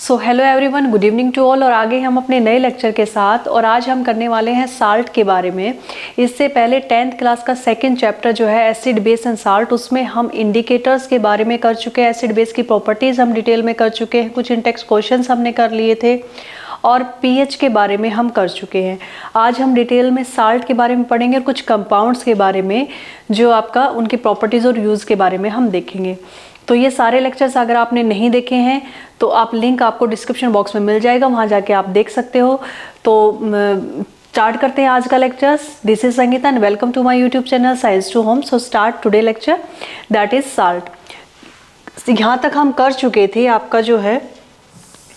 So hello everyone, good evening to all. और आगे हम अपने नए लेक्चर के साथ, और आज हम करने वाले हैं साल्ट के बारे में। इससे पहले 10th क्लास का सेकंड चैप्टर जो है एसिड बेस एंड साल्ट, उसमें हम इंडिकेटर्स के बारे में कर चुके हैं, एसिड बेस की प्रॉपर्टीज़ हम डिटेल में कर चुके हैं, कुछ इंटेक्स क्वेश्चंस हमने कर लिए थे और पीएच के बारे में हम कर चुके हैं। आज हम डिटेल में साल्ट के बारे में पढ़ेंगे और कुछ कंपाउंड्स के बारे में जो आपका उनकी प्रॉपर्टीज़ और यूज़ के बारे में हम देखेंगे। तो ये सारे लेक्चर्स अगर आपने नहीं देखे हैं तो आप लिंक आपको डिस्क्रिप्शन बॉक्स में मिल जाएगा, वहाँ जाके आप देख सकते हो। तो स्टार्ट करते हैं आज का lectures. This is Sangeeta and welcome to my YouTube channel science to home. So start today lecture that is salt. यहाँ तक हम कर चुके थे, आपका जो है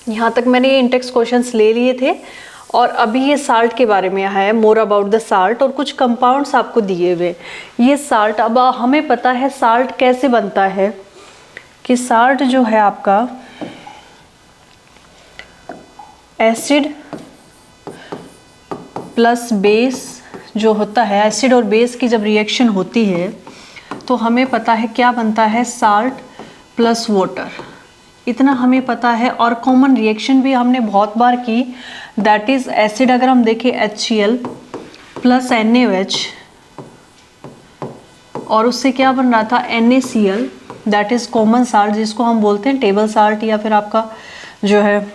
यहाँ तक मैंने ये इंटेक्स क्वेश्चंस ले लिए थे और अभी ये साल्ट के बारे में है, मोर अबाउट द साल्ट, और कुछ कंपाउंड्स आपको दिए हुए। ये साल्ट, अब हमें पता है साल्ट कैसे बनता है कि साल्ट जो है आपका एसिड प्लस बेस जो होता है, एसिड और बेस की जब रिएक्शन होती है तो हमें पता है क्या बनता है, साल्ट प्लस वाटर, इतना हमें पता है। और कॉमन रिएक्शन भी हमने बहुत बार की, दैट इज एसिड अगर हम देखें HCl प्लस NaOH, और उससे क्या बन रहा था NaCl, that is common salt जिसको हम बोलते हैं टेबल साल्ट, या फिर आपका जो है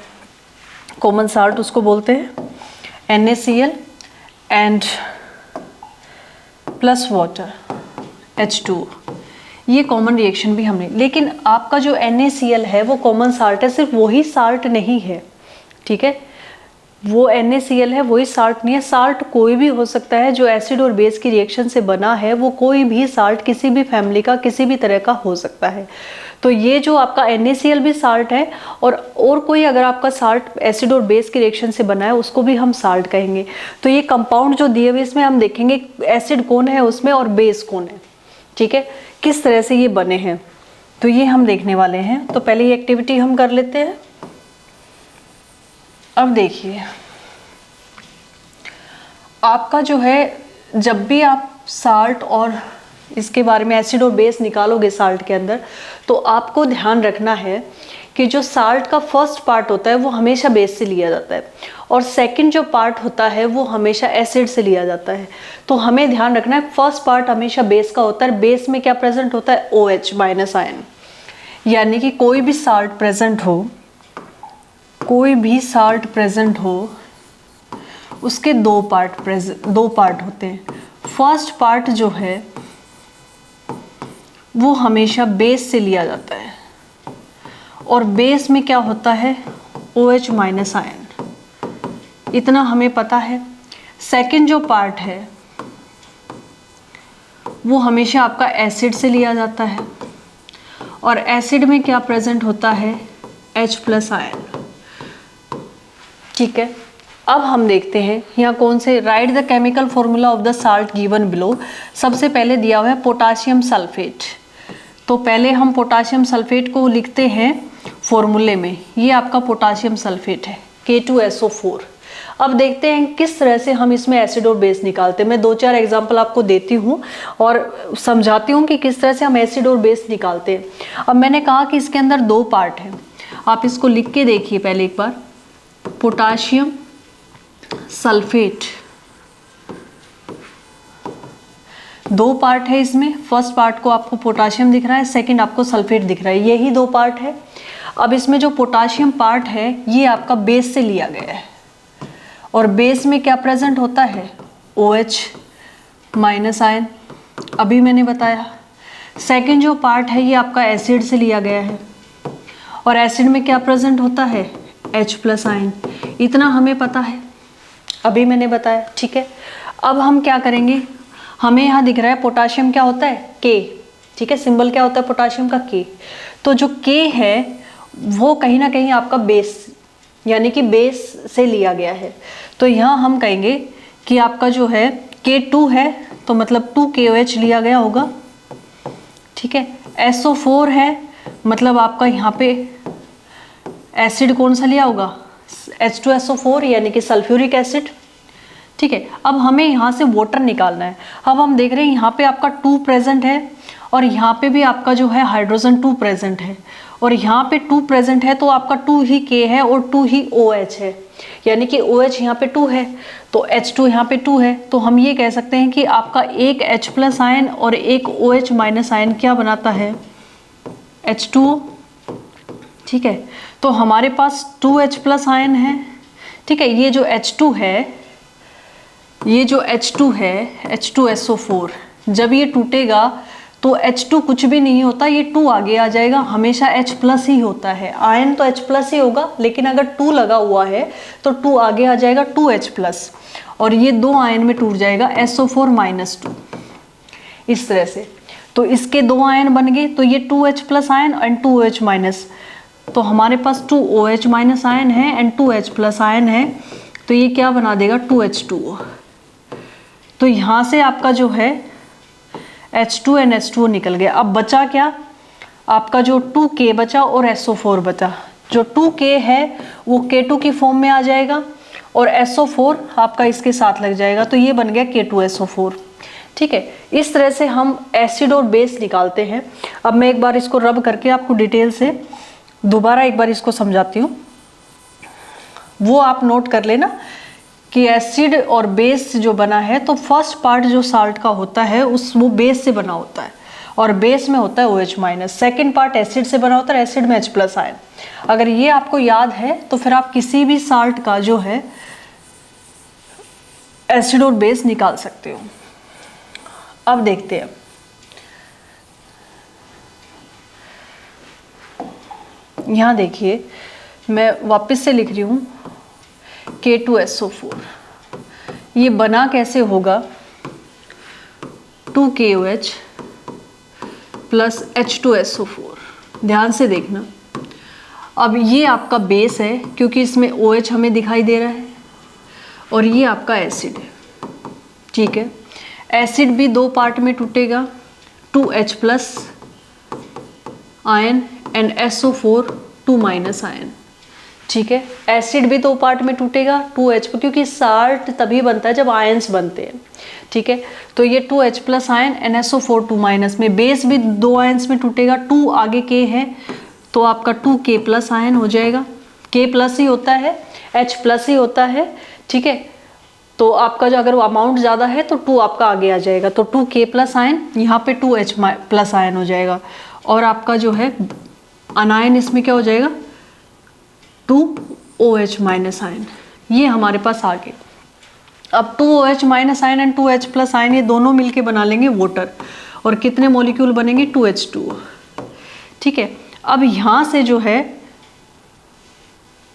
कॉमन साल्ट उसको बोलते हैं NaCl and plus water H2। ये कॉमन रिएक्शन भी हमने, लेकिन आपका जो NaCl है वो कॉमन साल्ट है, सिर्फ वही साल्ट नहीं है, ठीक है। वो NaCl है, वही साल्ट नहीं है। साल्ट कोई भी हो सकता है, जो एसिड और बेस की रिएक्शन से बना है वो कोई भी साल्ट किसी भी फैमिली का किसी भी तरह का हो सकता है। तो ये जो आपका NaCl भी साल्ट है, और कोई अगर आपका साल्ट एसिड और बेस की रिएक्शन से बना है उसको भी हम साल्ट कहेंगे। तो ये कंपाउंड जो दिए हुए इसमें हम देखेंगे एसिड कौन है उसमें और बेस कौन है, ठीक है, किस तरह से ये बने हैं, तो ये हम देखने वाले हैं। तो पहले ये एक्टिविटी हम कर लेते हैं। अब देखिए, आपका जो है जब भी आप साल्ट और इसके बारे में एसिड और बेस निकालोगे साल्ट के अंदर, तो आपको ध्यान रखना है कि जो साल्ट का फर्स्ट पार्ट होता है वो हमेशा बेस से लिया जाता है, और सेकंड जो पार्ट होता है वो हमेशा एसिड से लिया जाता है। तो हमें ध्यान रखना है फर्स्ट पार्ट हमेशा बेस का होता है। बेस में क्या प्रेजेंट होता है, OH माइनस आयन, यानी कि कोई भी साल्ट प्रेजेंट हो, कोई भी साल्ट प्रेजेंट हो, उसके दो पार्ट होते हैं। फर्स्ट पार्ट जो है वो हमेशा बेस से लिया जाता है, और बेस में क्या होता है, OH माइनस आयन, इतना हमें पता है। सेकंड जो पार्ट है वो हमेशा आपका एसिड से लिया जाता है, और एसिड में क्या प्रेजेंट होता है, H प्लस आयन, ठीक है। अब हम देखते हैं यहाँ कौन से, right the chemical formula of the salt given below. सबसे पहले दिया हुआ है पोटाशियम सल्फेट, तो पहले हम पोटाशियम सल्फेट को लिखते हैं फॉर्मूले में। ये आपका पोटाशियम सल्फेट है K2SO4। अब देखते हैं किस तरह से हम इसमें एसिड और बेस निकालते हैं। मैं 2-4 एग्जाम्पल आपको देती हूँ और समझाती हूँ कि किस तरह से हम एसिड और बेस निकालते हैं। अब मैंने कहा कि इसके अंदर दो पार्ट हैं, आप इसको लिख के देखिए पहले एक बार। पोटाशियम सल्फेट, दो पार्ट है इसमें। फर्स्ट पार्ट को आपको पोटाशियम दिख रहा है, सेकंड आपको सल्फेट दिख रहा है, यही दो पार्ट है। अब इसमें जो पोटाशियम पार्ट है ये आपका बेस से लिया गया है, और बेस में क्या प्रेजेंट होता है, OH माइनस आयन, अभी मैंने बताया। सेकंड जो पार्ट है ये आपका एसिड से लिया गया है, और एसिड में क्या प्रेजेंट होता है, H प्लस आयन, इतना हमें पता है, अभी मैंने बताया, ठीक है। अब हम क्या करेंगे, हमें यहाँ दिख रहा है पोटाशियम क्या होता है, K, ठीक है, सिंबल क्या होता है पोटाशियम का, K। तो जो K है वो कहीं ना कहीं आपका बेस, यानी कि बेस से लिया गया है। तो यहाँ हम कहेंगे कि आपका जो है K2 है, तो मतलब 2KOH लिया गया होगा, ठीक है। SO4 है, मतलब आपका यहाँ पे एसिड कौन सा लिया होगा, H2SO4, यानी कि सल्फ्यूरिक एसिड, ठीक है। अब हमें यहाँ से वाटर निकालना है। अब हम देख रहे हैं यहाँ पे आपका 2 प्रेजेंट है और यहाँ पे भी आपका जो है हाइड्रोजन 2 प्रेजेंट है, और यहाँ पे 2 प्रेजेंट है, तो आपका 2 ही K है और 2 ही OH है, यानी कि OH यहाँ पे 2 है तो H2 यहाँ पे 2 है। तो हम ये कह सकते हैं कि आपका एक H प्लस आयन और एक OH माइनस आयन क्या बनाता है, H2O। ठीक है, तो हमारे पास 2H प्लस आयन है। ठीक है, ये जो H2 है, ये जो H2 है, H2SO4, जब ये टूटेगा तो H2 कुछ भी नहीं होता, ये 2 आगे आ जाएगा, हमेशा H प्लस ही होता है। आयन तो H प्लस ही होगा, लेकिन अगर 2 लगा हुआ है तो 2 आगे आ जाएगा 2H प्लस, और ये 2 आयन में टूट जाएगा SO4 माइनस 2, इस तरह से। तो इसके 2 आयन बन गए, तो ये 2H plus ion and 2OH minus, तो हमारे पास 2OH माइनस आयन है एंड 2H प्लस आयन है, तो ये क्या बना देगा 2H2O। तो यहाँ से आपका जो है H2 एंड H2O निकल गया। अब बचा क्या, आपका जो 2K बचा और SO4 बचा। जो 2K है वो K2 की फॉर्म में आ जाएगा और SO4 आपका इसके साथ लग जाएगा, तो ये बन गया K2SO4। ठीक है, इस तरह से हम एसिड और बेस निकालते हैं। अब मैं एक बार इसको रब करके आपको डिटेल से दोबारा एक बार इसको समझाती हूँ, वो आप नोट कर लेना कि एसिड और बेस जो बना है, तो फर्स्ट पार्ट जो साल्ट का होता है वो बेस से बना होता है और बेस में होता है OH minus. Second part acid से बना होता है, एसिड में H प्लस आयन। अगर ये आपको याद है तो फिर आप किसी भी साल्ट का जो है एसिड और बेस निकाल सकते हो। अब देखते हैं, यहाँ देखिए मैं वापस से लिख रही हूँ K2SO4। ये बना कैसे होगा, 2KOH प्लस H2SO4। ध्यान से देखना, अब ये आपका बेस है क्योंकि इसमें OH हमें दिखाई दे रहा है, और ये आपका एसिड है। ठीक है, एसिड भी 2 पार्ट में टूटेगा, 2H plus ion and SO4 2 minus ion. ठीक है, एसिड भी 2 पार्ट में टूटेगा, 2H, क्योंकि साल्ट तभी बनता है जब आयंस बनते हैं। ठीक है, तो ये 2H plus ion and SO4 2 minus में। बेस भी 2 आयंस में टूटेगा, 2 आगे K है तो आपका 2K प्लस आयन हो जाएगा। K प्लस ही होता है, H प्लस ही होता है। ठीक है, तो आपका जो अगर अमाउंट ज़्यादा है तो 2 आपका आगे आ जाएगा, तो 2K प्लस आयन, यहाँ पे 2H प्लस आयन हो जाएगा, और आपका जो है अनायन इसमें क्या हो जाएगा 2OH माइनस आयन। ये हमारे पास आ गए। अब 2OH minus ion and 2H plus ion ये दोनों मिलके बना लेंगे वाटर, और कितने मॉलिक्यूल बनेंगे 2H2O। ठीक है, अब यहाँ से जो है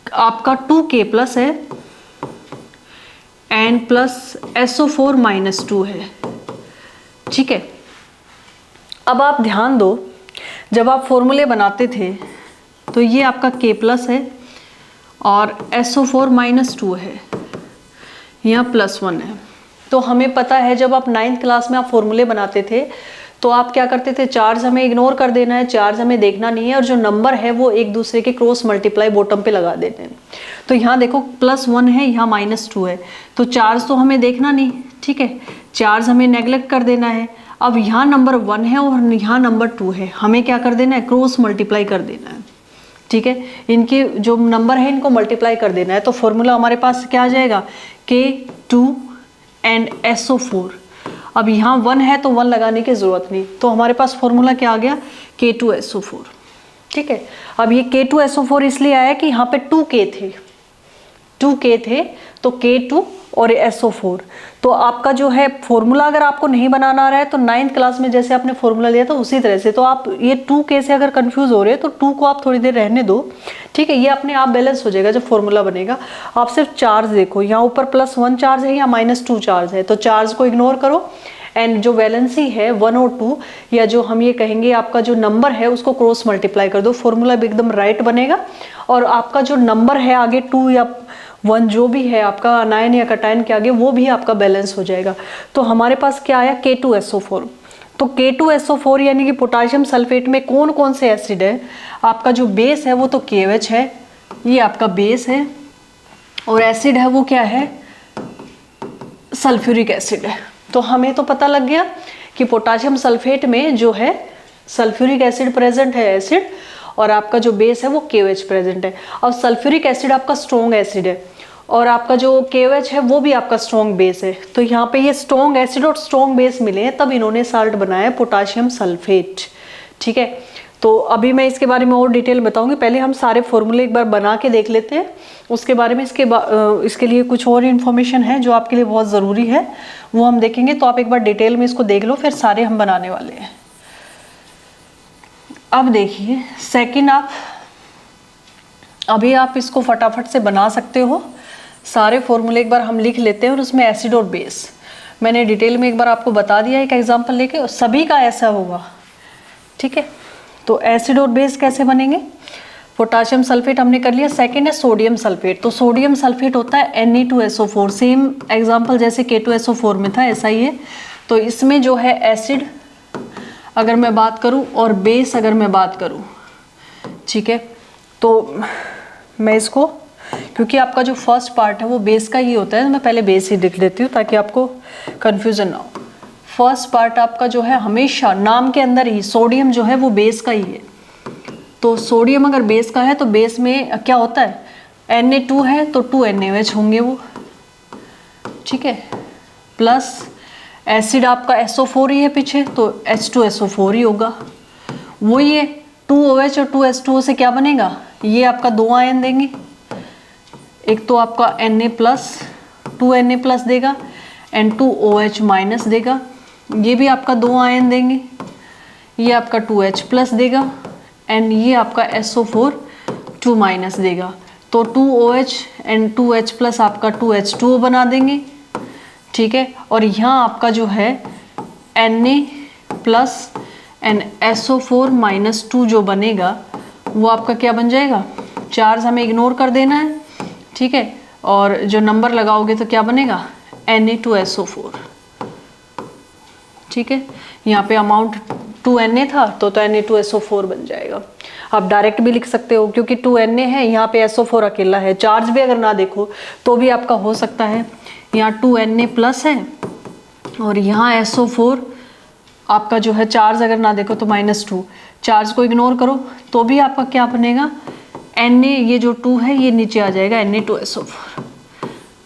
आपका 2K प्लस है एंड प्लस SO4 माइनस 2 है। ठीक है, अब आप ध्यान दो, जब आप फॉर्मूले बनाते थे तो ये आपका K प्लस है और SO4 माइनस 2 है, यहाँ +1 है। तो हमें पता है जब आप 9th क्लास में आप फॉर्मूले बनाते थे तो आप क्या करते थे, चार्ज हमें इग्नोर कर देना है, चार्ज हमें देखना नहीं है, और जो नंबर है वो एक दूसरे के क्रॉस मल्टीप्लाई बॉटम पे लगा देते हैं। तो यहाँ देखो +1 है, यहाँ -2 है, तो चार्ज तो हमें देखना नहीं। ठीक है, चार्ज हमें नेग्लेक्ट कर देना है। अब यहाँ नंबर 1 है और यहाँ नंबर 2 है, हमें क्या कर देना है, क्रॉस मल्टीप्लाई कर देना है। ठीक है, इनके जो नंबर है इनको मल्टीप्लाई कर देना है, तो फॉर्मूला हमारे पास क्या आ जाएगा, K2 एंड SO4। अब यहाँ 1 है तो 1 लगाने की ज़रूरत नहीं, तो हमारे पास फॉर्मूला क्या आ गया, K2SO4। ठीक है, अब ये K2SO4 इसलिए आया कि यहाँ पे 2K थे, 2K थे, तो K2 और SO4। तो आपका जो है फॉर्मूला अगर आपको नहीं बनाना आ रहा है तो 9th क्लास में जैसे आपने फॉर्मूला लिया था उसी तरह से, तो आप ये 2K से अगर कंफ्यूज हो रहे हैं तो 2 को आप थोड़ी देर रहने दो। ठीक है, ये अपने आप बैलेंस हो जाएगा जब फॉर्मूला बनेगा। आप सिर्फ चार्ज देखो, यहाँ ऊपर +1 चार्ज है, यहाँ -2 चार्ज है, तो चार्ज को इग्नोर करो एंड जो वैलेंसी है 1 और 2, या जो हम ये कहेंगे आपका जो नंबर है उसको क्रॉस मल्टीप्लाई कर दो, फॉर्मूला एकदम राइट बनेगा, और आपका जो नंबर है आगे 2 या 1 जो भी है आपका अनायन या कटायन के आगे, वो भी आपका बैलेंस हो जाएगा। तो हमारे पास क्या आया, K2SO4। तो K2SO4 यानी कि पोटाशियम सल्फेट में कौन कौन से एसिड है, आपका जो बेस है वो तो KOH है, ये आपका बेस है, और एसिड है वो क्या है, सल्फ्यूरिक एसिड है। तो हमें तो पता लग गया कि पोटाशियम सल्फेट में जो है सल्फ्यूरिक एसिड प्रेजेंट है एसिड, और आपका जो बेस है वो KOH प्रेजेंट है। और सल्फ्यूरिक एसिड आपका स्ट्रॉन्ग एसिड है और आपका जो KOH है वो भी आपका स्ट्रॉन्ग बेस है। तो यहाँ पे ये स्ट्रॉन्ग एसिड और स्ट्रॉन्ग बेस मिले हैं, तब इन्होंने साल्ट बनाया है पोटाशियम सल्फेट। ठीक है, तो अभी मैं इसके बारे में और डिटेल बताऊंगी, पहले हम सारे फॉर्मूले एक बार बना के देख लेते हैं, उसके बारे में इसके लिए कुछ और इन्फॉर्मेशन है जो आपके लिए बहुत ज़रूरी है, वो हम देखेंगे। तो आप एक बार डिटेल में इसको देख लो, फिर सारे हम बनाने वाले हैं। अब देखिए सेकंड, अभी आप इसको फटाफट से बना सकते हो। सारे फॉर्मूले एक बार हम लिख लेते हैं और उसमें एसिड और बेस मैंने डिटेल में एक बार आपको बता दिया एक एग्जांपल लेके, सभी का ऐसा होगा। ठीक है, तो एसिड और बेस कैसे बनेंगे? पोटाशियम सल्फेट हमने कर लिया। सेकंड है सोडियम सल्फेट। तो सोडियम सल्फेट होता है Na2SO4, सेम एग्जांपल जैसे K2SO4 में था ऐसा ही है। तो इसमें जो है एसिड अगर मैं बात करूं और बेस अगर मैं बात करूं, ठीक है, तो मैं इसको, क्योंकि आपका जो फर्स्ट पार्ट है वो बेस का ही होता है, तो मैं पहले बेस ही लिख देती हूँ ताकि आपको कंफ्यूजन ना हो। फर्स्ट पार्ट आपका जो है हमेशा नाम के अंदर ही सोडियम जो है वो बेस का ही है। तो सोडियम अगर बेस का है तो बेस में क्या होता है, Na2 है तो 2 NaOH होंगे वो, ठीक है, प्लस एसिड आपका SO4 ही है पीछे तो H2SO4 ही होगा। वो ये 2OH और 2H2O से क्या बनेगा, ये आपका 2 आयन देंगे, एक तो आपका Na प्लस 2 Na प्लस देगा एंड 2OH माइनस देगा, ये भी आपका 2 आयन देंगे, ये आपका 2H प्लस देगा एंड ये आपका SO4 2 माइनस देगा। तो 2OH एंड 2H प्लस आपका 2H2O बना देंगे। ठीक है, और यहाँ आपका जो है Na plus and SO4 minus 2 जो बनेगा वो आपका क्या बन जाएगा, चार्ज हमें इग्नोर कर देना है। ठीक है, और जो नंबर लगाओगे तो क्या बनेगा Na2SO4। ठीक है, यहाँ पे अमाउंट 2 Na था तो Na2SO4 बन जाएगा। आप डायरेक्ट भी लिख सकते हो क्योंकि 2 Na है, यहाँ पे SO4 अकेला है, चार्ज भी अगर ना देखो तो भी आपका हो सकता है। यहाँ 2 Na प्लस है और यहाँ SO4 आपका जो है चार्ज अगर ना देखो तो -2, चार्ज को इग्नोर करो तो भी आपका क्या बनेगा, Na ये जो 2 है ये नीचे आ जाएगा Na2SO4।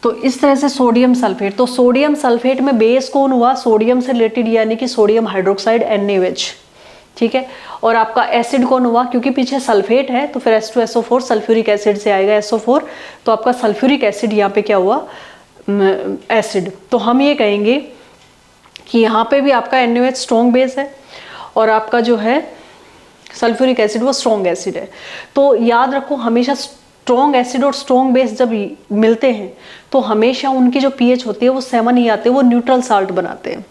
तो इस तरह से सोडियम सल्फेट, तो सोडियम सल्फेट में बेस कौन हुआ, सोडियम से रिलेटेड यानी कि सोडियम हाइड्रोक्साइड NaOH। ठीक है, और आपका एसिड कौन हुआ, क्योंकि पीछे सल्फेट है तो फिर H2SO4 सल्फ्यूरिक एसिड से आएगा SO4, तो आपका सल्फ्यूरिक एसिड यहाँ पे क्या हुआ, एसिड। तो हम ये कहेंगे कि यहाँ पे भी आपका NaOH स्ट्रॉन्ग बेस है और आपका जो है सल्फ्यूरिक एसिड वो स्ट्रॉन्ग एसिड है। तो याद रखो हमेशा स्ट्रॉन्ग एसिड और स्ट्रॉन्ग बेस जब मिलते हैं तो हमेशा उनकी जो pH होती है वो 7 ही आते हैं, वो न्यूट्रल साल्ट बनाते हैं।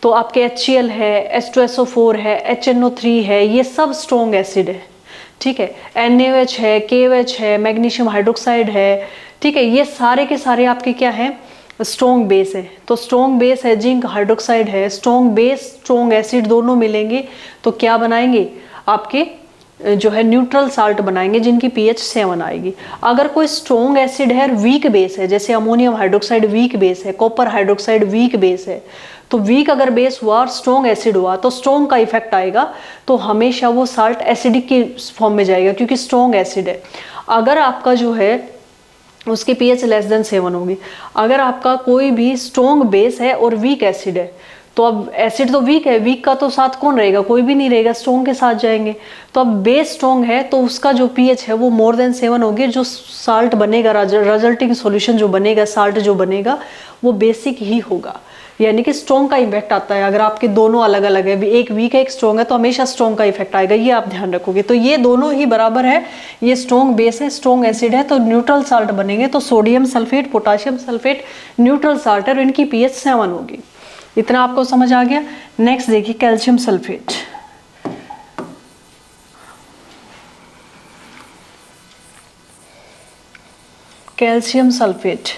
तो आपके HCl है, H2SO4 है, HNO3 है, ये सब स्ट्रॉन्ग एसिड है। ठीक है, NaOH है, KOH है, मैग्नीशियम हाइड्रोक्साइड है। ठीक है, ये सारे के सारे आपके क्या हैं, स्ट्रॉन्ग बेस है। तो स्ट्रॉन्ग बेस है, जिंक हाइड्रोक्साइड है, स्ट्रॉन्ग बेस स्ट्रॉन्ग एसिड दोनों मिलेंगे तो क्या बनाएंगे, आपके जो है न्यूट्रल साल्ट बनाएंगे जिनकी pH 7 आएगी। अगर कोई स्ट्रॉन्ग एसिड है, वीक बेस है, जैसे अमोनियम हाइड्रोक्साइड वीक बेस है, कॉपर हाइड्रोक्साइड वीक बेस है, तो वीक अगर बेस हुआ और स्ट्रॉन्ग एसिड हुआ तो स्ट्रॉन्ग का इफेक्ट आएगा, तो हमेशा वो साल्ट एसिडिक के फॉर्म में जाएगा क्योंकि स्ट्रॉन्ग एसिड है। अगर आपका जो है उसकी pH लेस देन 7 होगी। अगर आपका कोई भी स्ट्रॉन्ग बेस है और वीक एसिड है, तो अब एसिड तो वीक है, वीक का तो साथ कौन रहेगा, कोई भी नहीं रहेगा, स्ट्रॉन्ग के साथ जाएंगे। तो अब बेस स्ट्रॉन्ग है तो उसका जो pH है वो मोर देन 7 होगी, जो साल्ट बनेगा, रिजल्टिंग सॉल्यूशन जो बनेगा, साल्ट जो बनेगा वो बेसिक ही होगा, यानी कि स्ट्रॉन्ग का इफेक्ट आता है। अगर आपके दोनों अलग अलग है, एक वीक है एक स्ट्रॉन्ग है, तो हमेशा स्ट्रॉन्ग का इफेक्ट आएगा, ये आप ध्यान रखोगे। तो ये दोनों ही बराबर है, ये स्ट्रॉन्ग बेस है, स्ट्रॉन्ग एसिड है, तो न्यूट्रल साल्ट बनेंगे। तो sodium sulphate, potassium sulphate neutral salt है और इनकी pH 7 होगी। इतना आपको समझ आ गया। नेक्स्ट देखिए calcium sulphate. Calcium sulphate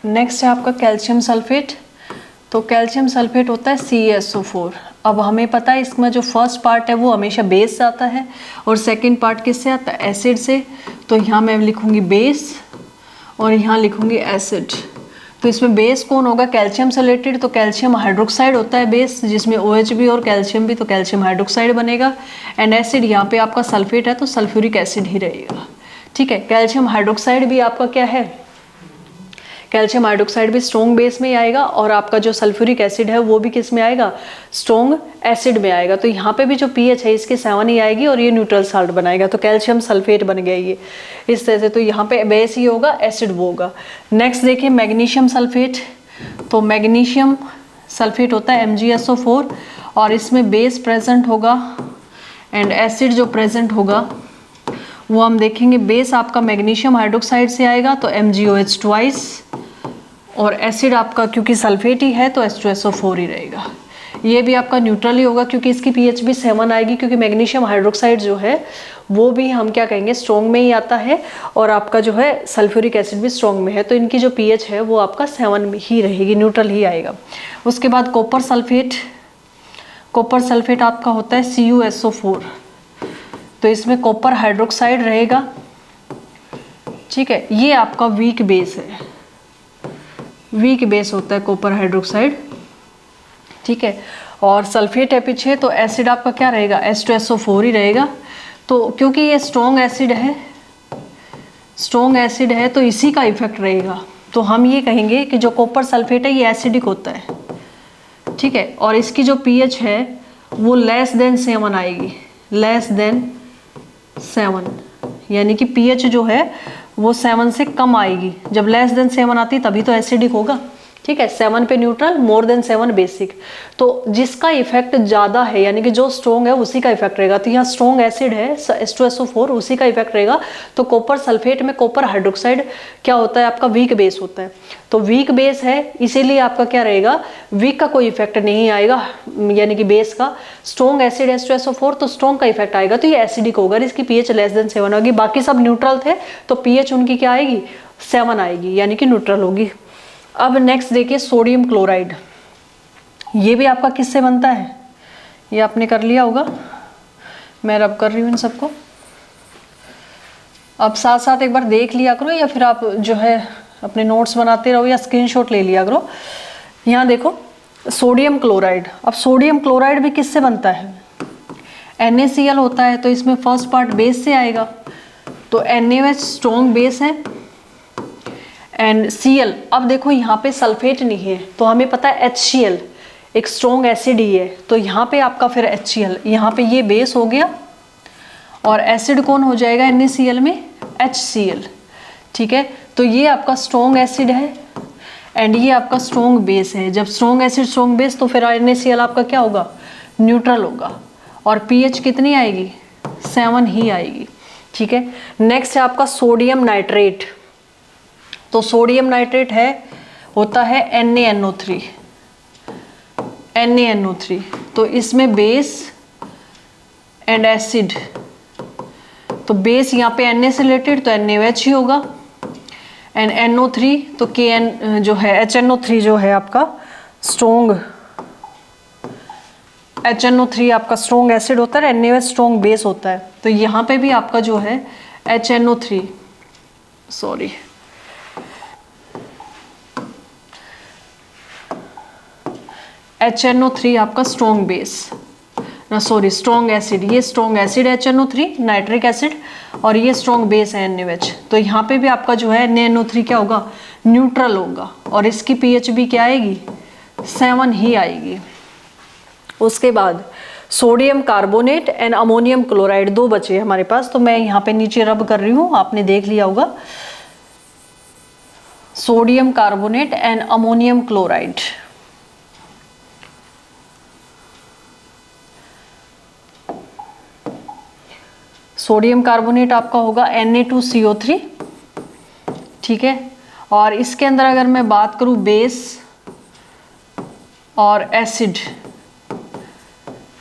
next है आपका कैल्शियम सल्फेट। तो कैल्शियम सल्फेट होता है CaSO4। अब हमें पता है इसमें जो फर्स्ट पार्ट है वो हमेशा बेस से आता है और सेकंड पार्ट किससे आता है, एसिड से। तो यहाँ मैं लिखूँगी बेस और यहाँ लिखूँगी एसिड। तो इसमें बेस कौन होगा, कैल्शियम से रिलेटेड, तो कैल्शियम हाइड्रोक्साइड होता है बेस, जिसमें OH भी और कैल्शियम भी, तो कैल्शियम हाइड्रोक्साइड बनेगा। एंड एसिड यहाँ पे आपका सल्फेट है तो सल्फ्यूरिक एसिड ही रहेगा। ठीक है, कैल्शियम हाइड्रोक्साइड भी आपका क्या है, कैल्शियम हाइड्रोक्साइड भी स्ट्रॉन्ग बेस में ही आएगा और आपका जो सल्फ्यूरिक एसिड है वो भी किस में आएगा, स्ट्रॉन्ग एसिड में आएगा। तो यहाँ पे भी जो pH है इसके 7 ही आएगी और ये न्यूट्रल साल्ट बनाएगा, तो कैल्शियम सल्फेट बन गया ये इस तरह से। तो यहाँ पे बेस ही होगा, एसिड वो होगा। नेक्स्ट देखिए मैग्नीशियम सल्फेट। तो मैग्नीशियम सल्फेट होता है MgSO4 और इसमें बेस प्रेजेंट होगा एंड एसिड जो प्रेजेंट होगा वो हम देखेंगे। बेस आपका मैग्नीशियम हाइड्रोक्साइड से आएगा तो MgOH ट्वाइस और एसिड आपका क्योंकि सल्फेट ही है तो H2SO4 ही रहेगा। ये भी आपका न्यूट्रल ही होगा क्योंकि इसकी pH भी 7 आएगी, क्योंकि मैग्नीशियम हाइड्रोक्साइड जो है वो भी हम क्या कहेंगे स्ट्रॉन्ग में ही आता है और आपका जो है सल्फ्यूरिक एसिड भी स्ट्रॉन्ग में है, तो इनकी जो pH है वो आपका 7 में ही रहेगी, न्यूट्रल ही आएगा। उसके बाद कॉपर सल्फेट। कॉपर सल्फेट आपका होता है CuSO4, तो इसमें कॉपर हाइड्रोक्साइड रहेगा। ठीक है, ये आपका वीक बेस है, वीक बेस होता है कॉपर हाइड्रोक्साइड। ठीक है, और सल्फेट है पीछे तो एसिड आपका क्या रहेगा, H2SO4 ही रहेगा। तो क्योंकि ये स्ट्रॉन्ग एसिड है, स्ट्रॉन्ग एसिड है तो इसी का इफेक्ट रहेगा। तो हम ये कहेंगे कि जो कॉपर सल्फेट है ये एसिडिक होता है। ठीक है, और इसकी जो pH है वो लेस देन 7 आएगी, लेस देन 7, यानी कि pH जो है वो 7 से कम आएगी। जब लेस देन 7 आती तभी तो एसिडिक होगा। ठीक है, 7 पे न्यूट्रल, मोर देन 7 बेसिक। तो जिसका इफेक्ट ज़्यादा है यानी कि जो स्ट्रॉन्ग है उसी का इफेक्ट रहेगा। तो यहाँ स्ट्रॉन्ग एसिड है H2SO4, उसी का इफेक्ट रहेगा। तो कॉपर सल्फेट में कॉपर हाइड्रोक्साइड क्या होता है आपका, वीक बेस होता है। तो वीक बेस है इसीलिए आपका क्या रहेगा, वीक का कोई इफेक्ट नहीं आएगा, यानी कि बेस का। स्ट्रॉन्ग एसिड H2SO4 तो स्ट्रॉन्ग का इफेक्ट आएगा, तो ये एसिडिक होगा, इसकी pH लेस देन 7 होगी। बाकी सब न्यूट्रल थे तो pH उनकी क्या आएगी, 7 आएगी, यानी कि न्यूट्रल होगी। अब नेक्स्ट देखिए सोडियम क्लोराइड। ये भी आपका किससे बनता है, ये आपने कर लिया होगा, मैं रब कर रही हूँ इन सबको। अब साथ साथ एक बार देख लिया करो या फिर आप जो है अपने नोट्स बनाते रहो या स्क्रीनशॉट ले लिया करो। यहाँ देखो सोडियम क्लोराइड। अब सोडियम क्लोराइड भी किससे बनता है, NaCl होता है, तो इसमें फर्स्ट पार्ट बेस से आएगा। तो NaOH स्ट्रॉन्ग बेस है एंड Cl। अब देखो यहाँ पे सल्फेट नहीं है तो हमें पता है HCl एक स्ट्रॉन्ग एसिड ही है, तो यहाँ पे आपका फिर HCl, यहाँ पे ये बेस हो गया और एसिड कौन हो जाएगा NaCl में, HCl। ठीक है, तो ये आपका स्ट्रॉन्ग एसिड है एंड ये आपका स्ट्रॉन्ग बेस है। जब स्ट्रॉन्ग एसिड स्ट्रॉन्ग बेस तो फिर NaCl आपका क्या होगा, न्यूट्रल होगा और pH कितनी आएगी, 7 ही आएगी। ठीक है, नेक्स्ट है आपका सोडियम नाइट्रेट। तो सोडियम नाइट्रेट है होता है NaNO3, NaNO3। तो इसमें बेस एंड एसिड, तो बेस यहाँ पे Na से रिलेटेड तो NaOH ही होगा एंड NO3 तो Kn जो है HNO3 जो है आपका स्ट्रॉन्ग, HNO3 आपका स्ट्रॉन्ग एसिड होता है, NaOH स्ट्रॉन्ग बेस होता है। तो यहाँ पे भी आपका जो है HNO3 सॉरी HNO3 आपका स्ट्रॉन्ग बेस ना सॉरी स्ट्रॉन्ग एसिड, ये strong acid HNO3 nitric acid और ये स्ट्रॉन्ग बेस है NaOH। तो यहाँ पे भी आपका जो है NaNO3 क्या होगा, न्यूट्रल होगा और इसकी pH भी क्या आएगी, 7 ही आएगी। उसके बाद sodium carbonate and ammonium chloride, दो बचे हमारे पास, तो मैं यहाँ पे नीचे रब कर रही हूँ, आपने देख लिया होगा। Sodium carbonate and ammonium chloride. Sodium carbonate आपका होगा Na2CO3। ठीक है, और इसके अंदर अगर मैं बात करूं बेस और एसिड,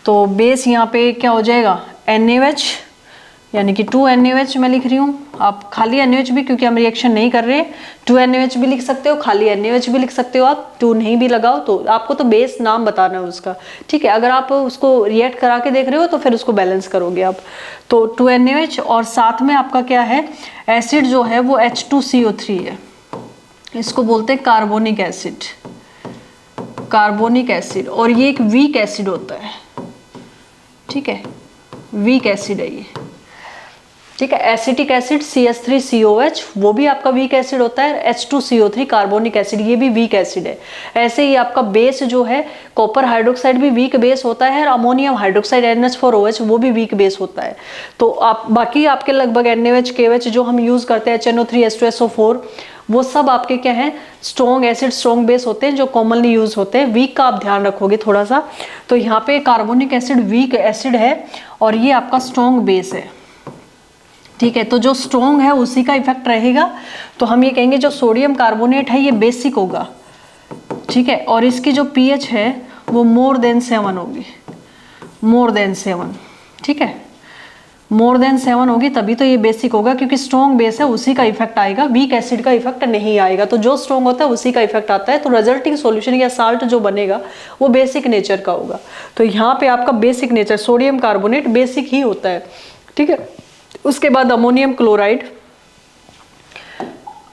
तो बेस यहाँ पे क्या हो जाएगा NaOH, यानी कि 2NaOH मैं लिख रही हूँ, आप खाली NaOH भी, क्योंकि हम रिएक्शन नहीं कर रहे, 2NaOH भी लिख सकते हो, खाली NaOH भी लिख सकते हो आप, 2 नहीं भी लगाओ तो आपको तो बेस नाम बताना है उसका, ठीक है। अगर आप उसको रिएक्ट करा के देख रहे हो तो फिर उसको बैलेंस करोगे आप। तो 2NaOH और साथ में आपका क्या है, एसिड जो है वो H2CO3 है, इसको बोलते हैं कार्बोनिक एसिड, कार्बोनिक एसिड, और ये एक वीक एसिड होता है, ठीक है, वीक एसिड है ये, ठीक है। एसिटिक एसिड CH3COH वो भी आपका वीक एसिड होता है, H2CO3 कार्बोनिक एसिड ये भी वीक एसिड है। ऐसे ही आपका बेस जो है कॉपर हाइड्रोक्साइड भी वीक बेस होता है, और अमोनियम हाइड्रोक्साइड NH4OH वो भी वीक बेस होता है। तो आप बाकी आपके लगभग NaOH KOH जो हम यूज करते हैं, HNO3 H2SO4 वो सब आपके क्या है, स्ट्रॉन्ग एसिड स्ट्रॉन्ग बेस होते हैं जो कॉमनली यूज होते हैं। वीक का आप ध्यान रखोगे थोड़ा सा। तो यहाँ पे कार्बोनिक एसिड वीक एसिड है और ये आपका स्ट्रॉन्ग बेस है, ठीक है। तो जो स्ट्रॉन्ग है उसी का इफेक्ट रहेगा। तो हम ये कहेंगे जो सोडियम कार्बोनेट है ये बेसिक होगा, ठीक है, और इसकी जो pH है वो मोर देन 7 होगी, मोर देन 7, ठीक है, मोर देन 7 होगी तभी तो ये बेसिक होगा, क्योंकि स्ट्रॉन्ग बेस है उसी का इफेक्ट आएगा, वीक एसिड का इफेक्ट नहीं आएगा। तो जो स्ट्रॉन्ग होता है उसी का इफेक्ट आता है। तो रिजल्टिंग सॉल्यूशन या साल्ट जो बनेगा वो बेसिक नेचर का होगा। तो यहाँ पे आपका basic nature sodium carbonate basic ही होता है, ठीक है। उसके बाद अमोनियम क्लोराइड,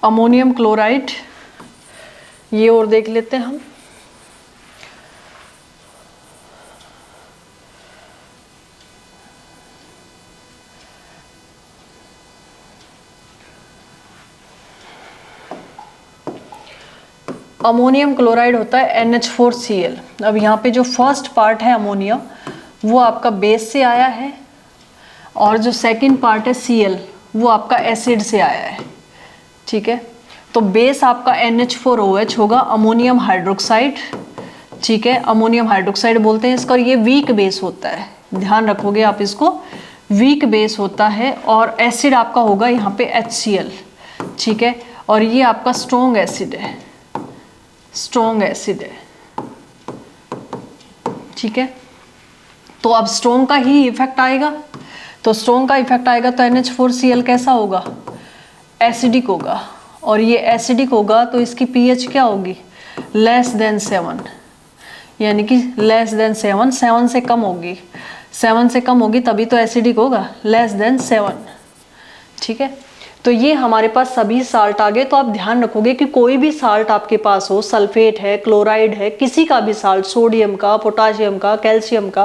अमोनियम क्लोराइड ये और देख लेते हैं हम। अमोनियम क्लोराइड होता है NH4Cl। अब यहाँ पे जो फर्स्ट पार्ट है अमोनियम वो आपका बेस से आया है, और जो सेकंड पार्ट है Cl वो आपका एसिड से आया है, ठीक है। तो बेस आपका NH4OH होगा, अमोनियम हाइड्रोक्साइड, ठीक है, अमोनियम हाइड्रोक्साइड बोलते हैं इसका, और ये वीक बेस होता है, ध्यान रखोगे आप इसको, वीक बेस होता है। और एसिड आपका होगा यहाँ पे HCl, ठीक है, और ये आपका स्ट्रॉन्ग एसिड है, स्ट्रॉन्ग एसिड है, ठीक है। तो अब स्ट्रॉन्ग का ही इफेक्ट आएगा, तो स्ट्रॉन्ग का इफेक्ट आएगा तो NH4Cl कैसा होगा, एसिडिक होगा, और ये एसिडिक होगा तो इसकी pH क्या होगी, लेस देन 7, यानी कि लेस देन 7, 7 से कम होगी, 7 से कम होगी तभी तो एसिडिक होगा, लेस देन 7, ठीक है। तो ये हमारे पास सभी साल्ट आ गए। तो आप ध्यान रखोगे कि कोई भी साल्ट आपके पास हो, सल्फेट है, क्लोराइड है, किसी का भी साल्ट, सोडियम का, पोटाशियम का, कैल्शियम का,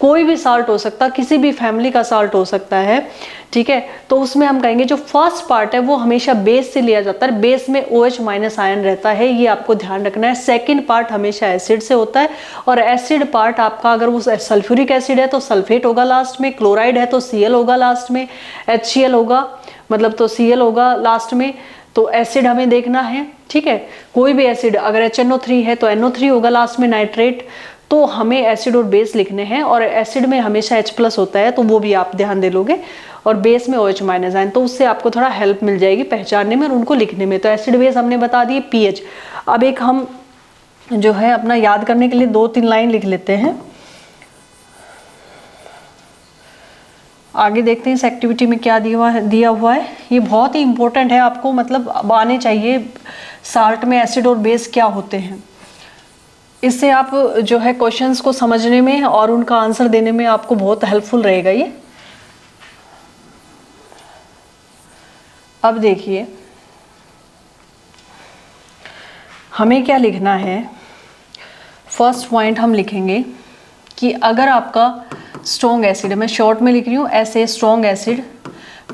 कोई भी साल्ट हो सकता, किसी भी फैमिली का साल्ट हो सकता है, ठीक है। तो उसमें हम कहेंगे जो फर्स्ट पार्ट है वो हमेशा बेस से लिया जाता है, बेस में OH- आयन रहता है, ये आपको ध्यान रखना है। सेकेंड पार्ट हमेशा एसिड से होता है, और एसिड पार्ट आपका अगर वो सल्फ्यूरिक एसिड है तो सल्फेट होगा लास्ट में, क्लोराइड है तो Cl होगा लास्ट में, HCl होगा मतलब तो Cl होगा लास्ट में। तो एसिड हमें देखना है, ठीक है। कोई भी एसिड अगर HNO3 है तो NO3 होगा लास्ट में, नाइट्रेट। तो हमें एसिड और बेस लिखने हैं, और एसिड में हमेशा H+ होता है तो वो भी आप ध्यान दे लोगे, और बेस में OH- आयन, तो उससे आपको थोड़ा हेल्प मिल जाएगी पहचानने में और उनको लिखने में। तो एसिड बेस हमने बता दिए, pH। अब एक हम जो है अपना याद करने के लिए 2-3 लाइन लिख लेते हैं, आगे देखते हैं इस एक्टिविटी में क्या दिया हुआ है। ये बहुत ही इंपॉर्टेंट है, आपको मतलब अब आने चाहिए साल्ट में एसिड और बेस क्या होते हैं। इससे आप जो है क्वेश्चंस को समझने में और उनका आंसर देने में आपको बहुत हेल्पफुल रहेगा ये। अब देखिए हमें क्या लिखना है। फर्स्ट पॉइंट हम लिखेंगे कि अगर आपका स्ट्रॉन्ग एसिड है, मैं शॉर्ट में लिख रही हूँ ऐसे, स्ट्रॉन्ग एसिड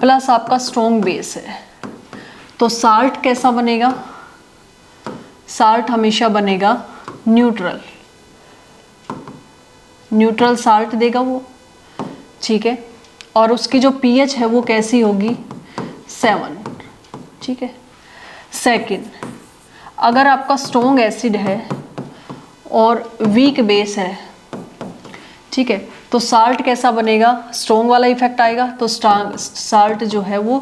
प्लस आपका स्ट्रॉन्ग बेस है, तो साल्ट कैसा बनेगा, साल्ट हमेशा बनेगा न्यूट्रल, न्यूट्रल साल्ट देगा वो, ठीक है। और उसकी जो pH है वो कैसी होगी, 7, ठीक है। सेकंड, अगर आपका स्ट्रॉन्ग एसिड है और वीक बेस है, ठीक है, तो साल्ट कैसा बनेगा, स्ट्रॉन्ग वाला इफेक्ट आएगा, तो साल्ट जो है वो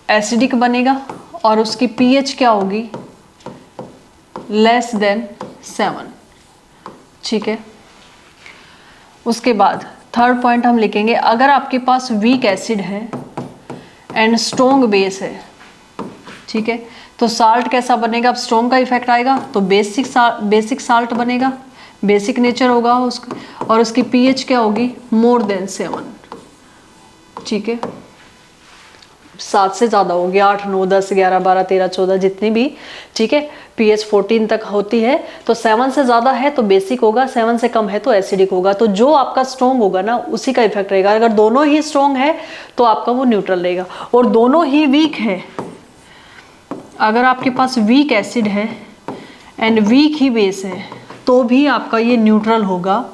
एसिडिक बनेगा, और उसकी pH क्या होगी, लेस देन 7, ठीक है। उसके बाद थर्ड पॉइंट हम लिखेंगे, अगर आपके पास वीक एसिड है एंड स्ट्रॉन्ग बेस है, ठीक है, तो साल्ट कैसा बनेगा? अब स्ट्रॉन्ग का इफेक्ट आएगा तो बेसिक साल्ट बनेगा, बेसिक नेचर होगा उसका, और उसकी पीएच क्या होगी? मोर देन 7, ठीक है, 7 से ज़्यादा होगी, 8, 9, 10, 11, 12, 13, 14 जितनी भी, ठीक है, pH 14 तक होती है। तो 7 से ज़्यादा है तो बेसिक होगा, 7 से कम है तो एसिडिक होगा। तो जो आपका स्ट्रॉन्ग होगा ना उसी का इफेक्ट रहेगा। अगर दोनों ही स्ट्रॉन्ग है तो आपका वो न्यूट्रल रहेगा, और दोनों ही वीक है, अगर आपके पास वीक एसिड है एंड वीक ही बेस है तो भी आपका ये न्यूट्रल होगा,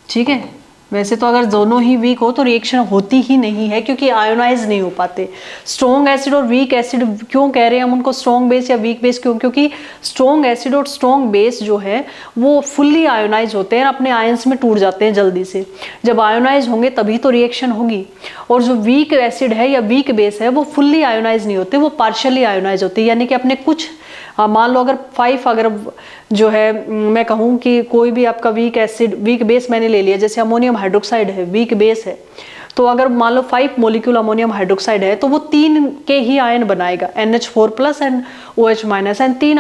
ठीक है। वैसे तो अगर दोनों ही वीक हो तो रिएक्शन होती ही नहीं है, क्योंकि आयोनाइज नहीं हो पाते। स्ट्रॉन्ग एसिड और वीक एसिड क्यों कह रहे हैं हम उनको स्ट्रॉन्ग बेस या वीक बेस? क्योंकि स्ट्रॉन्ग एसिड और स्ट्रॉन्ग बेस जो है वो फुल्ली आयोनाइज होते हैं, अपने आयंस में टूट जाते हैं जल्दी से। जब आयोनाइज होंगे तभी तो रिएक्शन होगी। और जो वीक एसिड है या वीक बेस है वो फुल्ली आयोनाइज नहीं होते, वो पार्शियली आयोनाइज होते हैं, यानी कि अपने कुछ, मान लो अगर 5 अगर जो है मैं कहूँ कि कोई भी आपका वीक एसिड वीक बेस मैंने ले लिया, जैसे अमोनियम हाइड्रोक्साइड है वीक बेस है, तो अगर मान लो 5 मॉलिक्यूल अमोनियम हाइड्रोक्साइड है तो वो 3 के ही आयन बनाएगा, NH4+ and OH-, and 3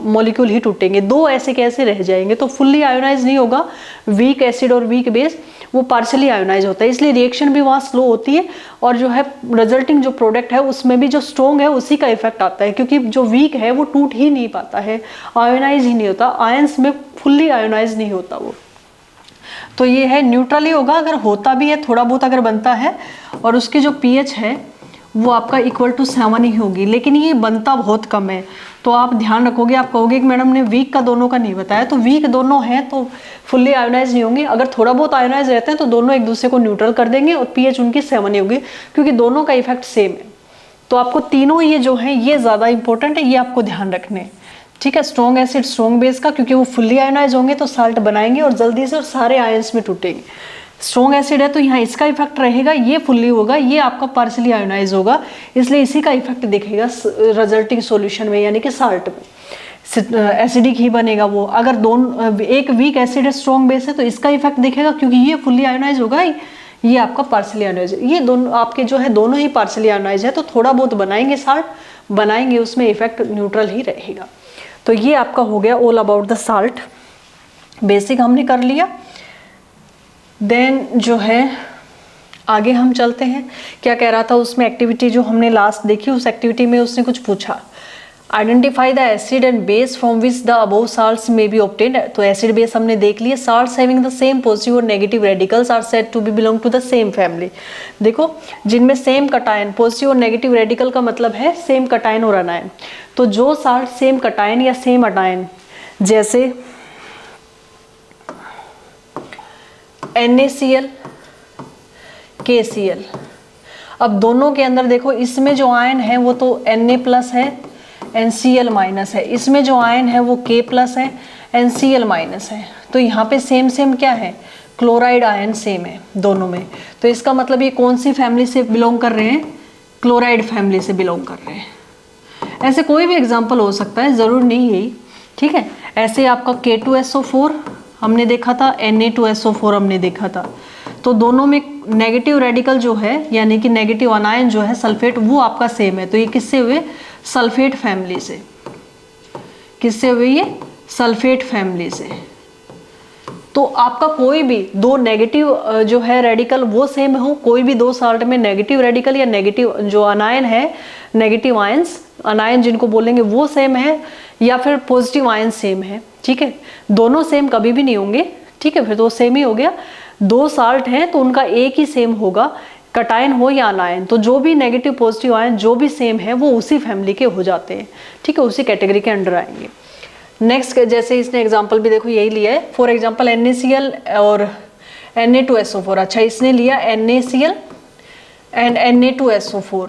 molecule ही टूटेंगे, 2 ऐसे कैसे रह जाएंगे? तो फुल्ली आयोनाइज नहीं होगा वीक एसिड और वीक बेस, वो पार्शली आयोनाइज होता है, इसलिए रिएक्शन भी वहाँ स्लो होती है, और जो है रिजल्टिंग जो प्रोडक्ट है उसमें भी जो स्ट्रॉन्ग है उसी का इफेक्ट आता है, क्योंकि जो वीक है वो टूट ही नहीं पाता है, आयोनाइज ही नहीं होता, आयंस में फुल्ली आयोनाइज नहीं होता वो। तो ये है न्यूट्रल ही होगा, अगर होता भी है थोड़ा बहुत अगर बनता है, और उसकी जो पीएच है वो आपका इक्वल टू 7 ही होगी, लेकिन ये बनता बहुत कम है। तो आप ध्यान रखोगे, आप कहोगे कि मैडम ने वीक का दोनों का नहीं बताया, तो वीक दोनों हैं तो फुल्ली आयोनाइज नहीं होंगे, अगर थोड़ा बहुत आयोनाइज रहते हैं तो दोनों एक दूसरे को न्यूट्रल कर देंगे और पीएच उनकी 7 ही होगी, क्योंकि दोनों का इफेक्ट सेम है। तो आपको तीनों ये जो है ये ज़्यादा इंपॉर्टेंट है, ये आपको ध्यान रखने, ठीक है। स्ट्रॉन्ग एसिड स्ट्रॉन्ग बेस का, क्योंकि वो फुल्ली आयोनाइज होंगे तो साल्ट बनाएंगे और जल्दी से, और सारे आयंस में टूटेंगे। स्ट्रॉन्ग एसिड है तो यहाँ इसका इफेक्ट रहेगा, ये फुल्ली होगा, ये आपका पार्शली आयोनाइज होगा, इसलिए इसी का इफेक्ट दिखेगा रिजल्टिंग सॉल्यूशन में, यानी कि साल्ट में एसिडिक ही बनेगा वो। अगर दोनों, एक वीक एसिड है स्ट्रॉन्ग बेस है तो इसका इफेक्ट दिखेगा, क्योंकि ये फुल्ली आयोनाइज होगा, ये आपका पार्शली आयोनाइज, ये दोनों आपके जो है दोनों ही पार्शली आयोनाइज है, तो थोड़ा बहुत बनाएंगे साल्ट बनाएंगे, उसमें इफेक्ट न्यूट्रल ही रहेगा। तो ये आपका हो गया all about the salt, basic हमने कर लिया। देन जो है आगे हम चलते हैं, क्या कह रहा था उसमें एक्टिविटी जो हमने लास्ट देखी, उस एक्टिविटी में उसने कुछ पूछा, identify the acid and base from which the above salts may be obtained. तो एसिड बेस हमने देख लिए, salts having the same positive और negative radicals are said to be belong to the same family. देखो जिनमें same cation, positive और negative radical का मतलब है सेम कटायन और अनायन, तो जो साल्ट सेम कटायन या सेम अनायन, जैसे NaCl KCl, अब दोनों के अंदर देखो, इसमें जो आयन है वो तो Na+ है NCl- है, इसमें जो आयन है वो K+ है NCl- है, तो यहाँ पे सेम सेम क्या है, क्लोराइड आयन सेम है दोनों में। तो इसका मतलब ये कौन सी फैमिली से बिलोंग कर रहे हैं, क्लोराइड फैमिली से बिलोंग कर रहे हैं। ऐसे कोई भी एग्जाम्पल हो सकता है, ज़रूर नहीं यही, ठीक है। ऐसे आपका K2SO4 हमने देखा था, Na2SO4 हमने देखा था, तो दोनों में नेगेटिव रेडिकल जो है यानी कि नेगेटिव अनायन जो है सल्फेट, वो आपका सेम है। तो ये किससे हुए, सल्फेट फैमिली से। किससे हुए ये, सल्फेट फैमिली से। तो आपका कोई भी दो नेगेटिव जो है रेडिकल वो सेम हो, कोई भी दो साल्ट में नेगेटिव रेडिकल या नेगेटिव जो अनायन है, नेगेटिव आयंस अनायन जिनको बोलेंगे वो सेम है, या फिर पॉजिटिव आयन सेम है, ठीक है। दोनों सेम कभी भी नहीं होंगे, ठीक है, फिर तो सेम ही हो गया। दो साल्ट हैं तो उनका एक ही सेम होगा, कटायन हो या अनायन, तो जो भी नेगेटिव पॉजिटिव आयन जो भी सेम है वो उसी फैमिली के हो जाते हैं, ठीक है, उसी कैटेगरी के अंडर आएंगे। नेक्स्ट जैसे इसने एग्जांपल भी देखो यही लिया है, फॉर एग्जांपल NaCl और Na2SO4। अच्छा, इसने लिया NaCl एंड Na2SO4,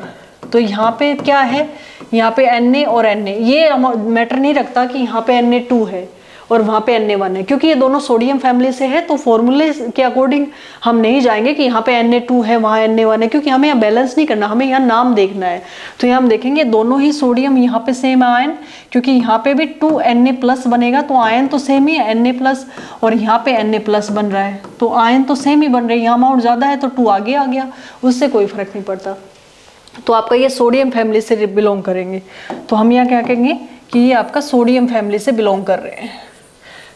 तो यहाँ पे क्या है, यहाँ पे Na और Na, ये मैटर नहीं रखता कि यहाँ पे Na2 है और वहाँ पे Na1 है, क्योंकि ये दोनों सोडियम फैमिली से है, तो फॉर्मूले के अकॉर्डिंग हम नहीं जाएंगे कि यहाँ पे Na2 है वहाँ Na1 है, क्योंकि हमें यहाँ बैलेंस नहीं करना, हमें यहाँ नाम देखना है। तो यहाँ हम देखेंगे दोनों ही सोडियम, यहाँ पे सेम आयन, क्योंकि यहाँ पे भी 2Na+ बनेगा, तो आयन तो सेम ही है Na+, और यहाँ पे Na+ बन रहा है, तो आयन तो सेम ही बन रहे हैं। यहाँ अमाउंट ज़्यादा है तो 2 आगे आ गया, उससे कोई फर्क नहीं पड़ता। तो आपका ये सोडियम फैमिली से बिलोंग करेंगे, तो हम यहाँ क्या कहेंगे कि ये आपका सोडियम फैमिली से बिलोंग कर रहे हैं।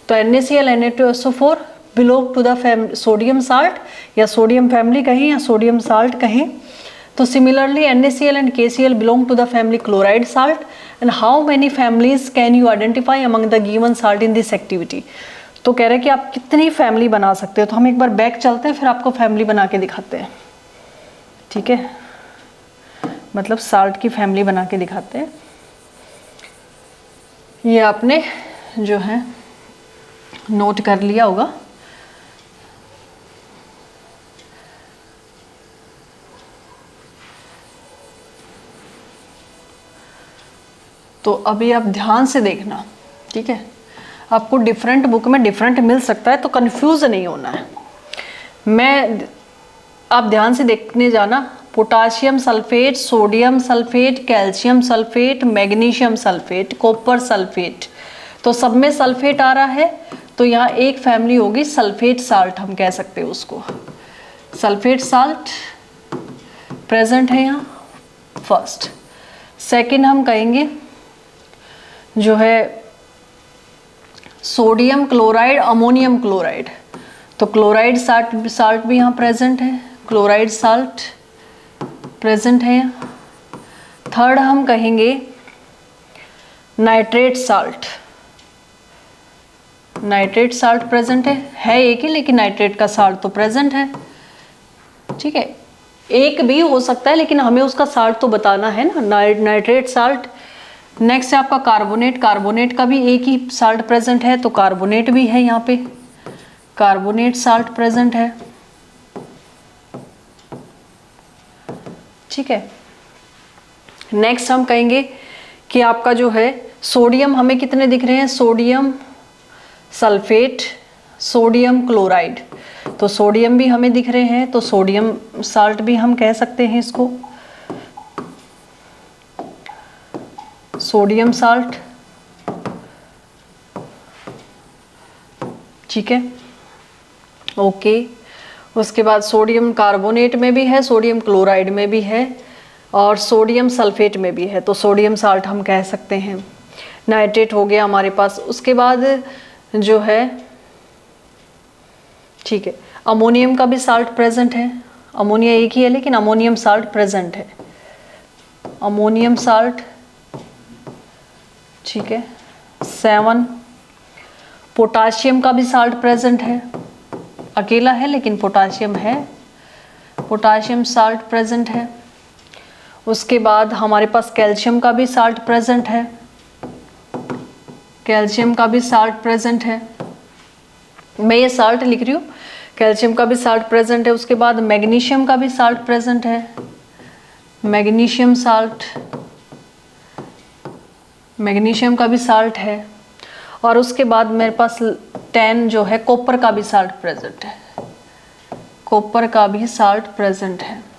तो NaCl Na2SO4 belong to the sodium salt, या सोडियम फैमिली कहें या सोडियम साल्ट कहें। तो similarly NaCl and KCl belong to the family chloride salt. And how many families can you identify among the given salt in this activity. तो कह रहे हैं कि आप कितनी फैमिली बना सकते हो। तो हम एक बार बैक चलते हैं, फिर आपको फैमिली बना के दिखाते हैं, ठीक है, मतलब साल्ट की फैमिली बना के दिखाते हैं। ये आपने जो है नोट कर लिया होगा। तो अभी आप ध्यान से देखना, ठीक है, आपको डिफरेंट बुक में डिफरेंट मिल सकता है, तो कंफ्यूज नहीं होना है। आप ध्यान से देखने जाना, potassium sulphate, sodium sulphate, calcium sulphate, magnesium sulphate, copper sulphate, तो सब में सल्फेट आ रहा है। तो यहाँ एक फैमिली होगी सल्फेट साल्ट, हम कह सकते हैं उसको सल्फेट साल्ट प्रेजेंट है यहाँ फर्स्ट। सेकंड हम कहेंगे जो है सोडियम क्लोराइड, अमोनियम क्लोराइड, तो क्लोराइड साल्ट भी यहाँ प्रेजेंट है, क्लोराइड साल्ट प्रेजेंट है यहाँ। थर्ड हम कहेंगे nitrate salt, nitrate salt present है एक ही, लेकिन नाइट्रेट का साल्ट तो प्रेजेंट है, ठीक है, एक भी हो सकता है लेकिन हमें उसका साल्ट तो बताना है ना, नाइट्रेट साल्ट। नेक्स्ट है आपका कार्बोनेट, कार्बोनेट का भी एक ही साल्ट प्रेजेंट है, तो कार्बोनेट भी है यहाँ पे, कार्बोनेट साल्ट प्रेजेंट है, ठीक है। नेक्स्ट हम कहेंगे कि आपका जो है सोडियम, हमें कितने दिख रहे हैं, सोडियम सल्फेट, सोडियम क्लोराइड, तो सोडियम भी हमें दिख रहे हैं, तो सोडियम साल्ट भी हम कह सकते हैं इसको, सोडियम साल्ट, ठीक है, ओके। उसके बाद सोडियम कार्बोनेट में भी है, सोडियम क्लोराइड में भी है, और सोडियम सल्फेट में भी है, तो सोडियम साल्ट हम कह सकते हैं। नाइट्रेट हो गया हमारे पास। उसके बाद जो है, ठीक है, अमोनियम का भी साल्ट प्रेजेंट है, अमोनिया एक ही है लेकिन अमोनियम साल्ट प्रेजेंट है, अमोनियम साल्ट, ठीक है। 7 पोटाशियम का भी साल्ट प्रेजेंट है, अकेला है लेकिन पोटाशियम है, पोटाशियम साल्ट प्रेजेंट है। उसके बाद हमारे पास कैल्शियम का भी साल्ट प्रेजेंट है, कैल्शियम का भी साल्ट प्रेजेंट है, मैं ये साल्ट लिख रही हूँ, कैल्शियम का भी साल्ट प्रेजेंट है। उसके बाद मैग्नीशियम का भी साल्ट प्रेजेंट है, मैग्नीशियम साल्ट, मैग्नीशियम का भी साल्ट है। और उसके बाद मेरे पास 10 जो है कॉपर का भी साल्ट प्रेजेंट है, कॉपर का भी साल्ट प्रेजेंट है।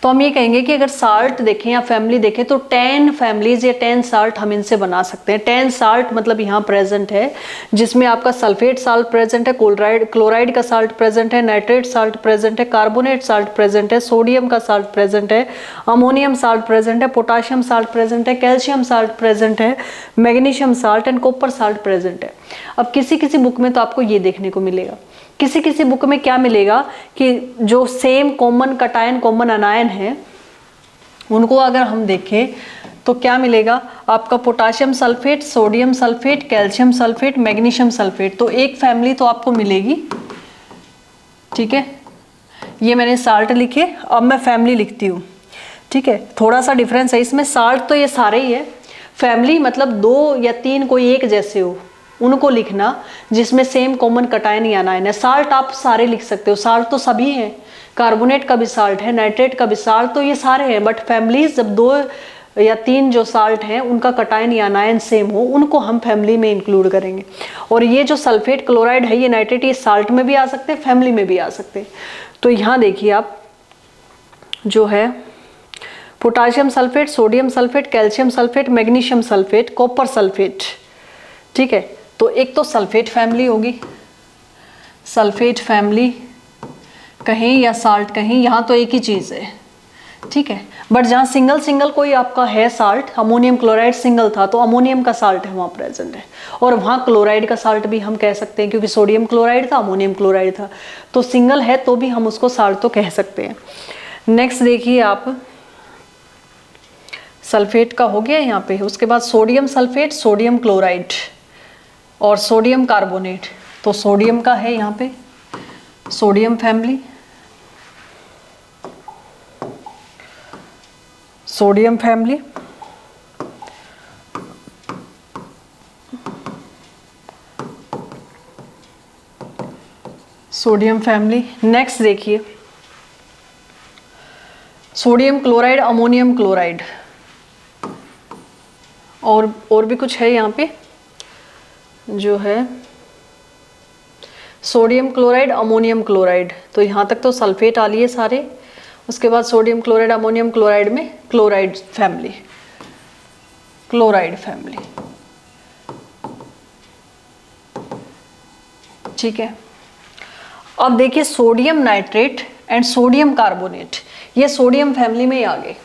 तो हम ये कहेंगे कि अगर साल्ट देखें या फैमिली देखें तो 10 फैमिलीज या 10 साल्ट हम इनसे बना सकते हैं। 10 साल्ट मतलब यहाँ प्रेजेंट है, जिसमें आपका सल्फेट साल्ट प्रेजेंट है, क्लोराइड का साल्ट प्रेजेंट है, नाइट्रेट साल्ट प्रेजेंट है, कार्बोनेट साल्ट प्रेजेंट है, सोडियम का साल्ट प्रेजेंट है, अमोनियम साल्ट प्रेजेंट है, पोटाशियम साल्ट प्रेजेंट है, कैल्शियम साल्ट प्रेजेंट है, magnesium salt and copper salt present है। अब किसी किसी बुक में तो आपको ये देखने को मिलेगा, किसी किसी बुक में क्या मिलेगा कि जो सेम कॉमन कटायन कॉमन अनायन है उनको अगर हम देखें तो क्या मिलेगा आपका, potassium sulphate, sodium sulphate, calcium sulphate, magnesium sulphate, तो एक फैमिली तो आपको मिलेगी, ठीक है। ये मैंने साल्ट लिखे, अब मैं फैमिली लिखती हूँ, ठीक है। थोड़ा सा डिफरेंस है इसमें, साल्ट तो ये सारे ही है, फैमिली मतलब 2 या 3 कोई एक जैसे हो उनको लिखना जिसमें सेम कॉमन कटायन या अनायन है। साल्ट आप सारे लिख सकते हो, साल्ट तो सभी हैं, कार्बोनेट का भी साल्ट है, नाइट्रेट का भी साल्ट, तो ये सारे हैं। बट फैमिलीज जब 2 या 3 जो साल्ट हैं उनका कटायन या अनायन सेम हो, उनको हम फैमिली में इंक्लूड करेंगे। और ये जो सल्फेट क्लोराइड है, ये नाइट्रेट, ये साल्ट में भी आ सकते हैं, फैमिली में भी आ सकते हैं। तो यहाँ देखिए आप जो है potassium sulphate, sodium sulphate, calcium sulphate, magnesium sulphate, copper sulphate, ठीक है। तो एक तो सल्फेट फैमिली होगी, सल्फेट फैमिली कहीं या साल्ट कहीं, यहाँ तो एक ही चीज़ है, ठीक है। बट जहाँ सिंगल सिंगल कोई आपका है साल्ट, अमोनियम क्लोराइड सिंगल था तो अमोनियम का साल्ट है वहाँ प्रेजेंट है, और वहाँ क्लोराइड का साल्ट भी हम कह सकते हैं क्योंकि सोडियम क्लोराइड था, अमोनियम क्लोराइड था, तो सिंगल है तो भी हम उसको साल्ट तो कह सकते हैं। नेक्स्ट देखिए आप, सल्फेट का हो गया यहाँ पे, उसके बाद सोडियम सल्फेट, सोडियम क्लोराइड और सोडियम कार्बोनेट। तो सोडियम का है यहाँ पे sodium family, sodium family, sodium family. Next देखिए सोडियम क्लोराइड, अमोनियम क्लोराइड, और भी कुछ है यहाँ पे जो है सोडियम क्लोराइड, अमोनियम क्लोराइड। तो यहाँ तक तो सल्फेट आ लिए सारे, उसके बाद सोडियम क्लोराइड, अमोनियम क्लोराइड में क्लोराइड फैमिली, क्लोराइड फैमिली, ठीक है। अब देखिए sodium nitrate and sodium carbonate, ये सोडियम फैमिली में ही आ गए,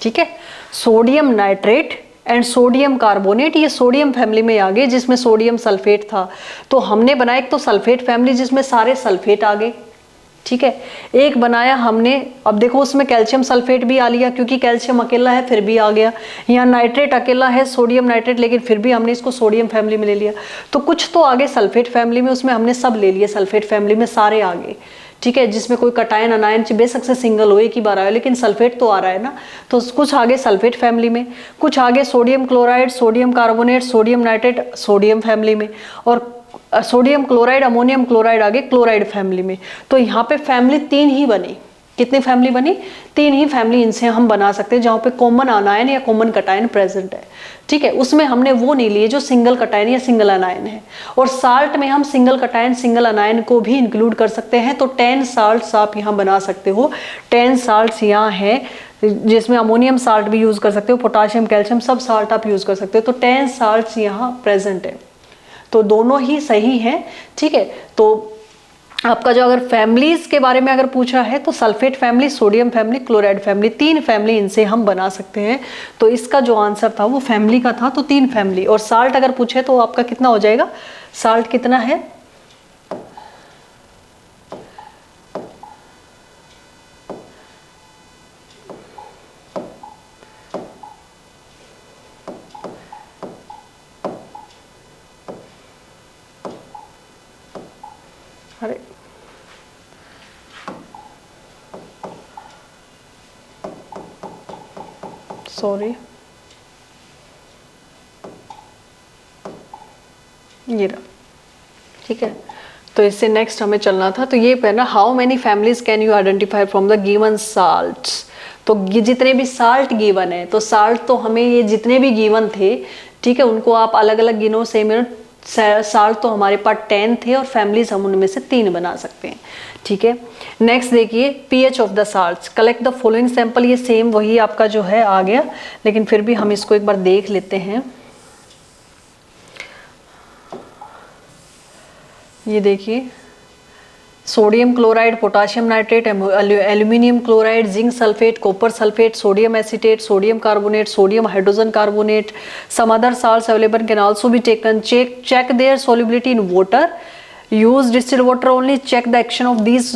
ठीक है। Sodium nitrate and sodium carbonate, ये सोडियम फैमिली में आ गए, जिसमें सोडियम सल्फेट था। तो हमने बनाया एक तो सल्फेट फैमिली जिसमें सारे सल्फेट आ गए, ठीक है। एक बनाया हमने, अब देखो उसमें कैल्शियम सल्फेट भी आ लिया क्योंकि कैल्शियम अकेला है फिर भी आ गया, यहाँ नाइट्रेट अकेला है सोडियम नाइट्रेट, लेकिन फिर भी हमने इसको सोडियम फैमिली में ले लिया। तो कुछ तो आगे सल्फेट फैमिली में, उसमें हमने सब ले लिए, सल्फेट फैमिली में सारे आ गए, ठीक है। जिसमें कोई कटायन अनायन बेशक से सिंगल हो, एक ही बार आया, लेकिन सल्फेट तो आ रहा है ना। तो कुछ आगे सल्फेट फैमिली में, कुछ आगे sodium chloride, sodium carbonate, sodium nitrate sodium family में, और सोडियम क्लोराइड, अमोनियम क्लोराइड आगे क्लोराइड फैमिली में। तो यहाँ पे फैमिली 3 ही बनी। कितनी फैमिली बनी? 3 ही फैमिली इनसे हम बना सकते हैं जहाँ पे कॉमन आनायन या कॉमन कटायन प्रेजेंट है, ठीक है। उसमें हमने वो नहीं लिए जो सिंगल कटायन या सिंगल अनायन है। और साल्ट में हम सिंगल कटायन सिंगल अनायन को भी इंक्लूड कर सकते हैं। तो 10 साल्ट्स आप यहाँ बना सकते हो। 10 साल्ट्स यहाँ है, जिसमें अमोनियम साल्ट भी यूज कर सकते हो, पोटाशियम, कैल्शियम सब साल्ट आप यूज कर सकते हो। तो 10 साल्ट्स यहाँ प्रेजेंट है, तो दोनों ही सही हैं, ठीक है। तो आपका जो अगर फैमिलीज के बारे में अगर पूछा है तो sulphate family, sodium family, chloride family, 3 family इनसे हम बना सकते हैं। तो इसका जो आंसर था वो फैमिली का था, तो 3 फैमिली। और साल्ट अगर पूछे तो आपका कितना हो जाएगा? साल्ट कितना है? अरे सॉरी, ये रहा, ठीक है। तो इससे नेक्स्ट हमें चलना था। तो ये पहना, how many families can you identify from the given salts. तो जितने भी साल्ट गिवन है, तो साल्ट तो हमें ये जितने भी गिवन थे, ठीक है, उनको आप अलग अलग गिनो। सेम साल्ट तो हमारे पास 10 थे और फैमिलीज हम उनमें से 3 बना सकते हैं, ठीक है। नेक्स्ट देखिए pH of the salts, collect the following sample. ये सेम वही आपका जो है आ गया, लेकिन फिर भी हम इसको एक बार देख लेते हैं। ये देखिए sodium chloride, potassium nitrate, aluminium chloride, zinc sulphate, copper sulphate, sodium acetate, sodium carbonate, sodium hydrogen carbonate, some other salts available can also be taken. Check their solubility in water. Use distilled water only. Check the action of these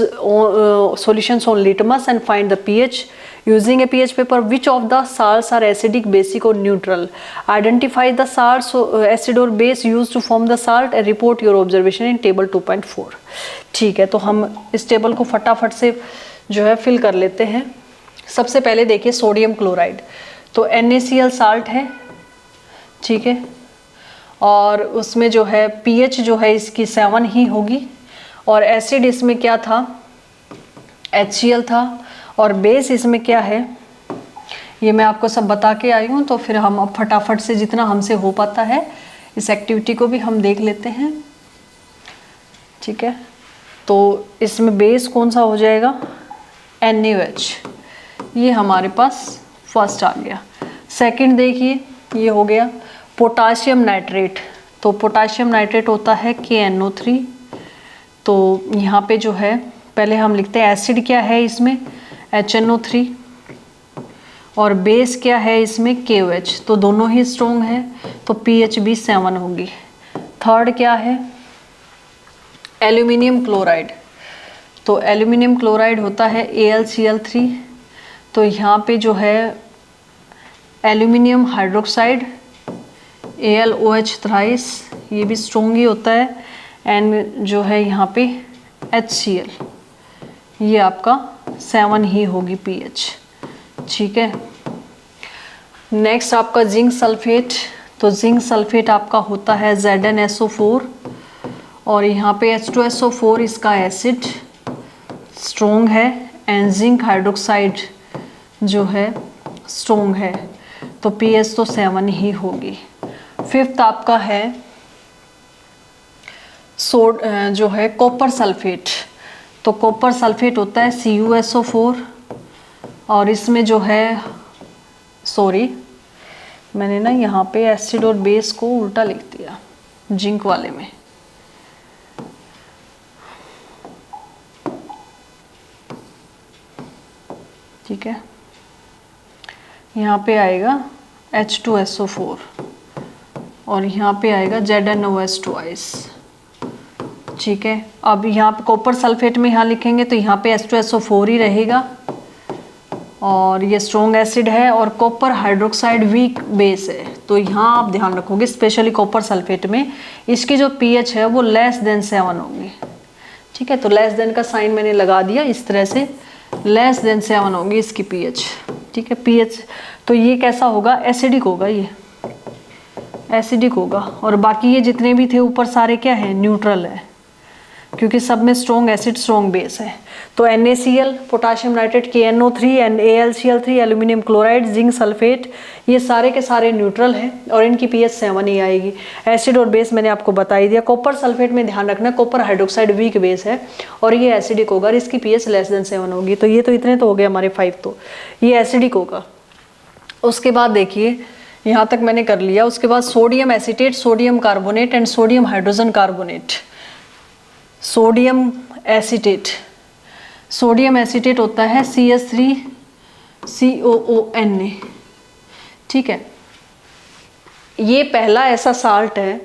solutions on litmus and find the pH. Using a pH paper, which of the salts are acidic, basic or neutral? Identify the salts, acid or base used to form the salt and report your observation in table 2.4. ठीक है, तो हम इस table को फटाफट से जो है फिल कर लेते हैं। सबसे पहले देखिए सोडियम क्लोराइड, तो NaCl साल्ट है, ठीक है, और उसमें जो है pH जो है इसकी 7 ही होगी। और एसिड इसमें क्या था? HCl था। और बेस इसमें क्या है? ये मैं आपको सब बता के आई हूँ, तो फिर हम अब फटाफट से जितना हमसे हो पाता है इस एक्टिविटी को भी हम देख लेते हैं। ठीक है, तो इसमें बेस कौन सा हो जाएगा, NaOH, ये हमारे पास फर्स्ट आ गया। सेकंड देखिए, ये हो गया पोटाशियम नाइट्रेट, तो पोटाशियम नाइट्रेट होता है KNO3। तो यहाँ पे जो है पहले हम लिखते हैं एसिड क्या है इसमें, HNO3, और बेस क्या है इसमें, KOH, तो दोनों ही स्ट्रॉन्ग है, तो pH भी 7 होगी। थर्ड क्या है, एल्यूमिनियम क्लोराइड, तो एल्यूमिनियम क्लोराइड होता है AlCl3, तो यहाँ पे जो है एल्यूमिनियम हाइड्रोक्साइड AlOH थ्राइस, ये भी स्ट्रॉन्ग ही होता है, एंड जो है यहाँ पे HCl, ये आपका 7 ही होगी pH। ठीक है, नेक्स्ट आपका जिंक सल्फेट, तो जिंक सल्फेट आपका होता है ZnSO4, और यहाँ पे H2SO4 इसका एसिड स्ट्रॉन्ग है, एंड जिंक हाइड्रोक्साइड जो है स्ट्रॉन्ग है, तो pH तो 7 ही होगी। फिफ्थ आपका है जो है कॉपर सल्फेट, तो कॉपर सल्फेट होता है CuSO4, और इसमें जो है मैंने ना यहाँ पे एसिड और बेस को उल्टा लिख दिया जिंक वाले में। ठीक है, यहाँ पे आएगा H2SO4, और यहाँ पे आएगा ZnOH ट्वाइस। ठीक है, अब यहाँ पे कॉपर सल्फेट में यहाँ लिखेंगे तो यहाँ पे H2SO4 ही रहेगा, और ये स्ट्रॉन्ग एसिड है, और कॉपर हाइड्रोक्साइड वीक बेस है, तो यहाँ आप ध्यान रखोगे स्पेशली कॉपर सल्फेट में इसकी जो pH है वो <7 होगी। ठीक है, तो <, का साइन मैंने लगा दिया इस तरह से, <7 होगी इसकी pH। ठीक है, pH तो ये कैसा होगा, एसिडिक होगा, ये एसिडिक होगा, और बाकी ये जितने भी थे ऊपर सारे क्या है, न्यूट्रल है, क्योंकि सब में स्ट्रॉन्ग एसिड स्ट्रॉन्ग बेस है। तो NaCl, potassium nitrate, KNO3 and AlCl3, aluminium chloride, zinc sulphate, ये सारे के सारे न्यूट्रल हैं, और इनकी pH 7 ही आएगी। एसिड और बेस मैंने आपको बता ही दिया। कॉपर सल्फेट में ध्यान रखना, कॉपर हाइड्रोक्साइड वीक बेस है, और ये एसिडिक होगा, और इसकी pH <7 होगी। तो ये तो इतने तो हो गए हमारे 5, तो ये एसिडिक होगा। उसके बाद देखिए, यहाँ तक मैंने कर लिया। उसके बाद sodium acetate, sodium carbonate and sodium hydrogen carbonate. Sodium acetate, sodium acetate होता है CH3COONA। ठीक है, ये पहला ऐसा साल्ट है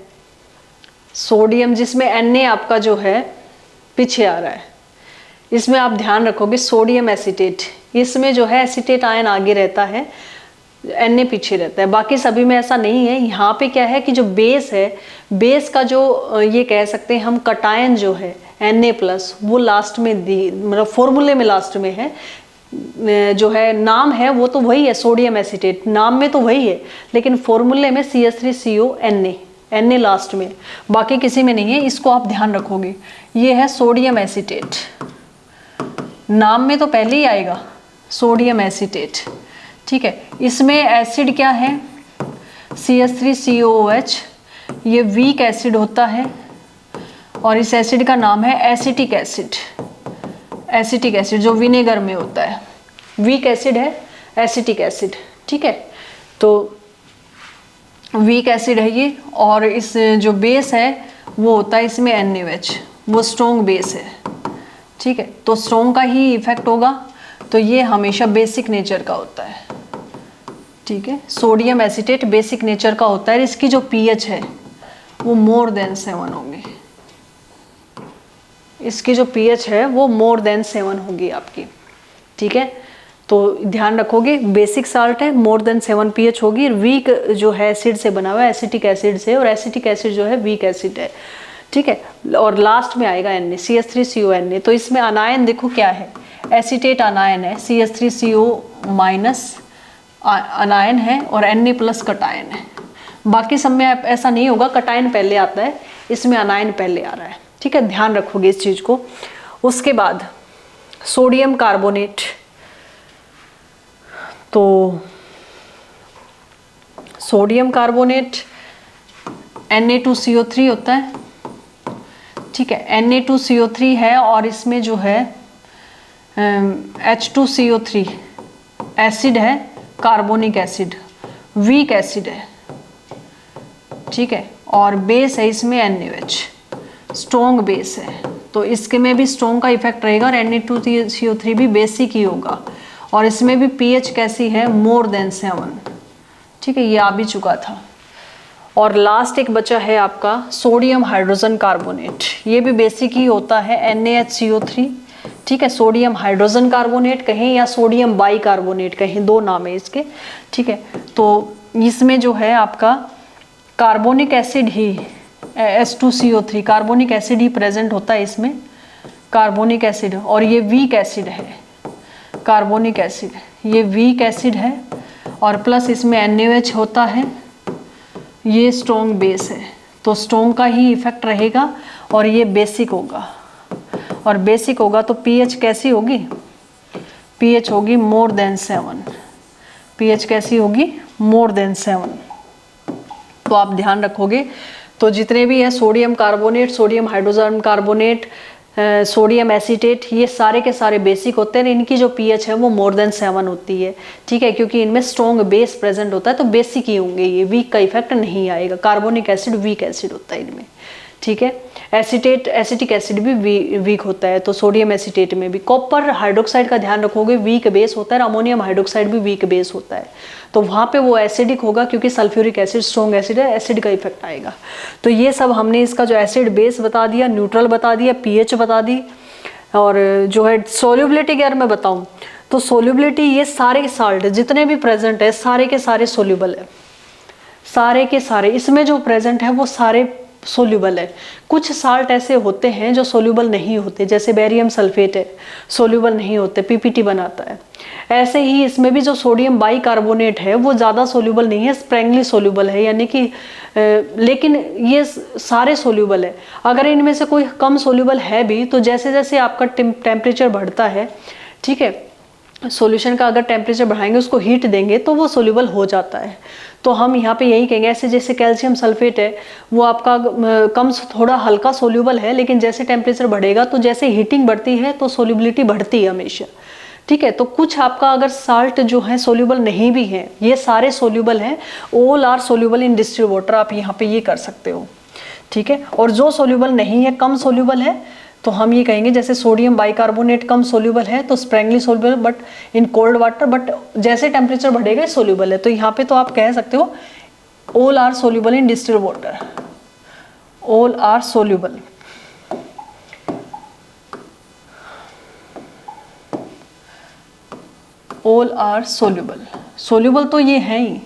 सोडियम जिसमें Na आपका जो है पीछे आ रहा है। इसमें आप ध्यान रखोगे सोडियम एसीटेट, इसमें जो है एसीटेट आयन आगे रहता है, Na पीछे रहता है। बाकी सभी में ऐसा नहीं है। यहाँ पे क्या है कि जो बेस है, बेस का जो ये कह सकते हैं हम कटायन जो है Na+, वो लास्ट में दी, मतलब फॉर्मूले में लास्ट में है, जो है नाम है वो तो वही है सोडियम एसीटेट, नाम में तो वही है, लेकिन फॉर्मूले में CH3CONA, Na लास्ट में, बाकी किसी में नहीं है। इसको आप ध्यान रखोगे, ये है सोडियम एसीटेट, नाम में तो पहले ही आएगा सोडियम एसीटेट। ठीक है, इसमें एसिड क्या है, CH3COOH, ये वीक एसिड होता है, और इस एसिड का नाम है एसिटिक एसिड। एसिटिक एसिड जो विनेगर में होता है, वीक एसिड है एसिटिक एसिड। ठीक है, तो वीक एसिड है ये, और इस जो बेस है वो होता है इसमें NaOH, वो स्ट्रॉन्ग बेस है। ठीक है, तो स्ट्रॉन्ग का ही इफेक्ट होगा, तो ये हमेशा बेसिक नेचर का होता है। ठीक है, सोडियम एसीटेट बेसिक नेचर का होता है, इसकी जो pH है वो <7 होगी, इसकी जो pH है वो <7 होगी आपकी। ठीक है, तो ध्यान रखोगे बेसिक साल्ट है, <7 pH होगी। वीक जो है एसिड से बना हुआ है, एसिटिक एसिड से, और एसिटिक एसिड जो है वीक एसिड है। ठीक है, और लास्ट में आएगा Na, CH3CONA। तो इसमें अनायन देखो क्या है, एसीटेट अनायन है, CH3CO- अनायन है, और Na+ कटायन है। बाकी सब में ऐसा नहीं होगा, कटायन पहले आता है, इसमें अनायन पहले आ रहा है। ठीक है, ध्यान रखोगे इस चीज को। उसके बाद सोडियम कार्बोनेट, तो सोडियम कार्बोनेट Na2CO3 होता है, ठीक है, Na2CO3 है और इसमें जो है H2CO3 एसिड है, कार्बोनिक एसिड, वीक एसिड है, ठीक है, और बेस है इसमें NaOH, स्ट्रॉन्ग बेस है, तो इसके में भी स्ट्रॉन्ग का इफेक्ट रहेगा और Na2CO3 भी बेसिक ही होगा और इसमें भी pH कैसी है, मोर देन 7, ठीक है, ये आ भी चुका था। और लास्ट एक बचा है आपका सोडियम हाइड्रोजन कार्बोनेट, ये भी बेसिक ही होता है NaHCO3, ठीक है, सोडियम हाइड्रोजन कार्बोनेट कहें या सोडियम बाई कार्बोनेट कहें, दो नाम है इसके, ठीक है। तो इसमें जो है आपका कार्बोनिक एसिड ही H2CO3 कार्बोनिक एसिड ही प्रेजेंट होता है इसमें, कार्बोनिक एसिड, और ये वीक एसिड है, कार्बोनिक एसिड ये वीक एसिड है और प्लस इसमें NaOH होता है, ये स्ट्रॉन्ग बेस है, तो स्ट्रॉन्ग का ही इफेक्ट रहेगा और ये बेसिक होगा, और बेसिक होगा तो pH कैसी होगी, pH होगी मोर देन 7, pH कैसी होगी, मोर देन 7। तो आप ध्यान रखोगे, तो जितने भी है sodium carbonate, sodium hydrogen carbonate, sodium acetate, ये सारे के सारे बेसिक होते हैं, इनकी जो pH है वो मोर देन 7 होती है, ठीक है, क्योंकि इनमें स्ट्रॉन्ग बेस प्रेजेंट होता है, तो बेसिक ही होंगे, ये वीक का इफेक्ट नहीं आएगा। कार्बोनिक एसिड वीक एसिड होता है इनमें, ठीक है। एसीटेट, एसिटिक एसिड भी वीक होता है, तो सोडियम एसीटेट में भी। कॉपर हाइड्रोक्साइड का ध्यान रखोगे, वीक बेस होता है, अमोनियम हाइड्रोक्साइड भी वीक बेस होता है, तो वहाँ पे वो एसिडिक होगा क्योंकि सल्फ्यूरिक एसिड स्ट्रॉन्ग एसिड है, एसिड का इफेक्ट आएगा। तो ये सब हमने इसका जो एसिड बेस बता दिया, न्यूट्रल बता दिया, pH बता दी, और जो है सोल्यूबिलिटी अगर मैं बताऊँ तो सोल्यूबिलिटी, ये सारे साल्ट जितने भी प्रेजेंट है सारे के सारे सोल्यूबल है, सारे के सारे इसमें जो प्रेजेंट है वो सारे सोल्यूबल है। कुछ साल्ट ऐसे होते हैं जो सोल्यूबल नहीं होते, जैसे बेरियम सल्फेट है, सोल्यूबल नहीं होते, PPT बनाता है। ऐसे ही इसमें भी जो सोडियम बाई कार्बोनेट है वो ज़्यादा सोल्यूबल नहीं है, स्प्रैंगली सोल्यूबल है, यानी कि लेकिन ये सारे सोल्यूबल है। अगर इनमें से कोई कम सोल्यूबल है भी तो जैसे जैसे आपका टेम्परेचर बढ़ता है, ठीक है, सॉल्यूशन का अगर टेम्परेचर बढ़ाएंगे, उसको हीट देंगे तो वो सोल्यूबल हो जाता है। तो हम यहाँ पे यही कहेंगे, ऐसे जैसे कैल्शियम सल्फेट है वो आपका कम थोड़ा हल्का सोल्यूबल है, लेकिन जैसे टेम्परेचर बढ़ेगा तो जैसे हीटिंग बढ़ती है तो सोल्यूबिलिटी बढ़ती है हमेशा, ठीक है। तो कुछ आपका अगर साल्ट जो है सोल्यूबल नहीं भी है, ये सारे सोल्यूबल हैं, all are soluble in distilled water, आप यहाँ पे ये कर सकते हो, ठीक है। और जो सोल्यूबल नहीं है, कम सोल्यूबल है, तो हम ये कहेंगे जैसे सोडियम बाइकार्बोनेट कम सोल्यूबल है तो sparingly soluble but in cold water, but जैसे टेम्परेचर बढ़ेगा सोल्यूबल है। तो यहाँ पे तो आप कह सकते हो all are soluble in distilled water, all are soluble, all are soluble, soluble तो ये है ही,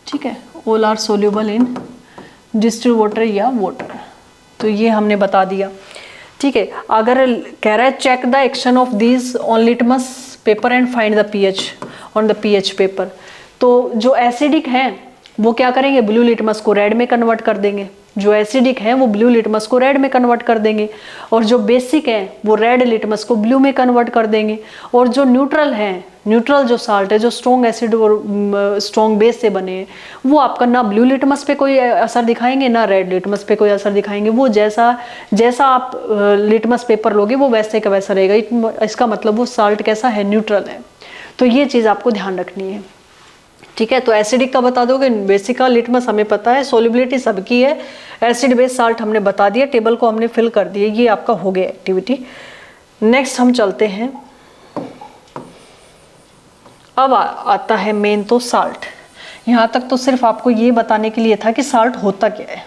ठीक है, all are soluble in distilled water या वाटर, तो ये हमने बता दिया, ठीक है। अगर कह रहा है check the action of these on litmus paper and find the pH on the pH paper, तो जो एसिडिक हैं वो क्या करेंगे, ब्लू लिटमस को रेड में कन्वर्ट कर देंगे, जो एसिडिक हैं वो ब्लू लिटमस को रेड में कन्वर्ट कर देंगे, और जो बेसिक हैं वो रेड लिटमस को ब्लू में कन्वर्ट कर देंगे, और जो न्यूट्रल हैं, न्यूट्रल जो साल्ट है जो स्ट्रॉन्ग एसिड और स्ट्रॉन्ग बेस से बने हैं, वो आपका ना ब्लू लिटमस पे कोई असर दिखाएंगे ना रेड लिटमस पे कोई असर दिखाएंगे, वो जैसा जैसा आप लिटमस पेपर लोगे वो वैसे का वैसा रहेगा। इसका मतलब वो साल्ट कैसा है, न्यूट्रल है। तो ये चीज़ आपको ध्यान रखनी है, ठीक है। तो एसिडिक का बता दोगे, बेसिक का लिटमस हमें पता है, सोल्युबिलिटी सबकी है, एसिड बेस साल्ट हमने बता दिया, टेबल को हमने फिल कर दिया, ये आपका हो गया एक्टिविटी। नेक्स्ट हम चलते हैं, अब आता है मेन तो साल्ट। यहाँ तक तो सिर्फ आपको ये बताने के लिए था कि साल्ट होता क्या है,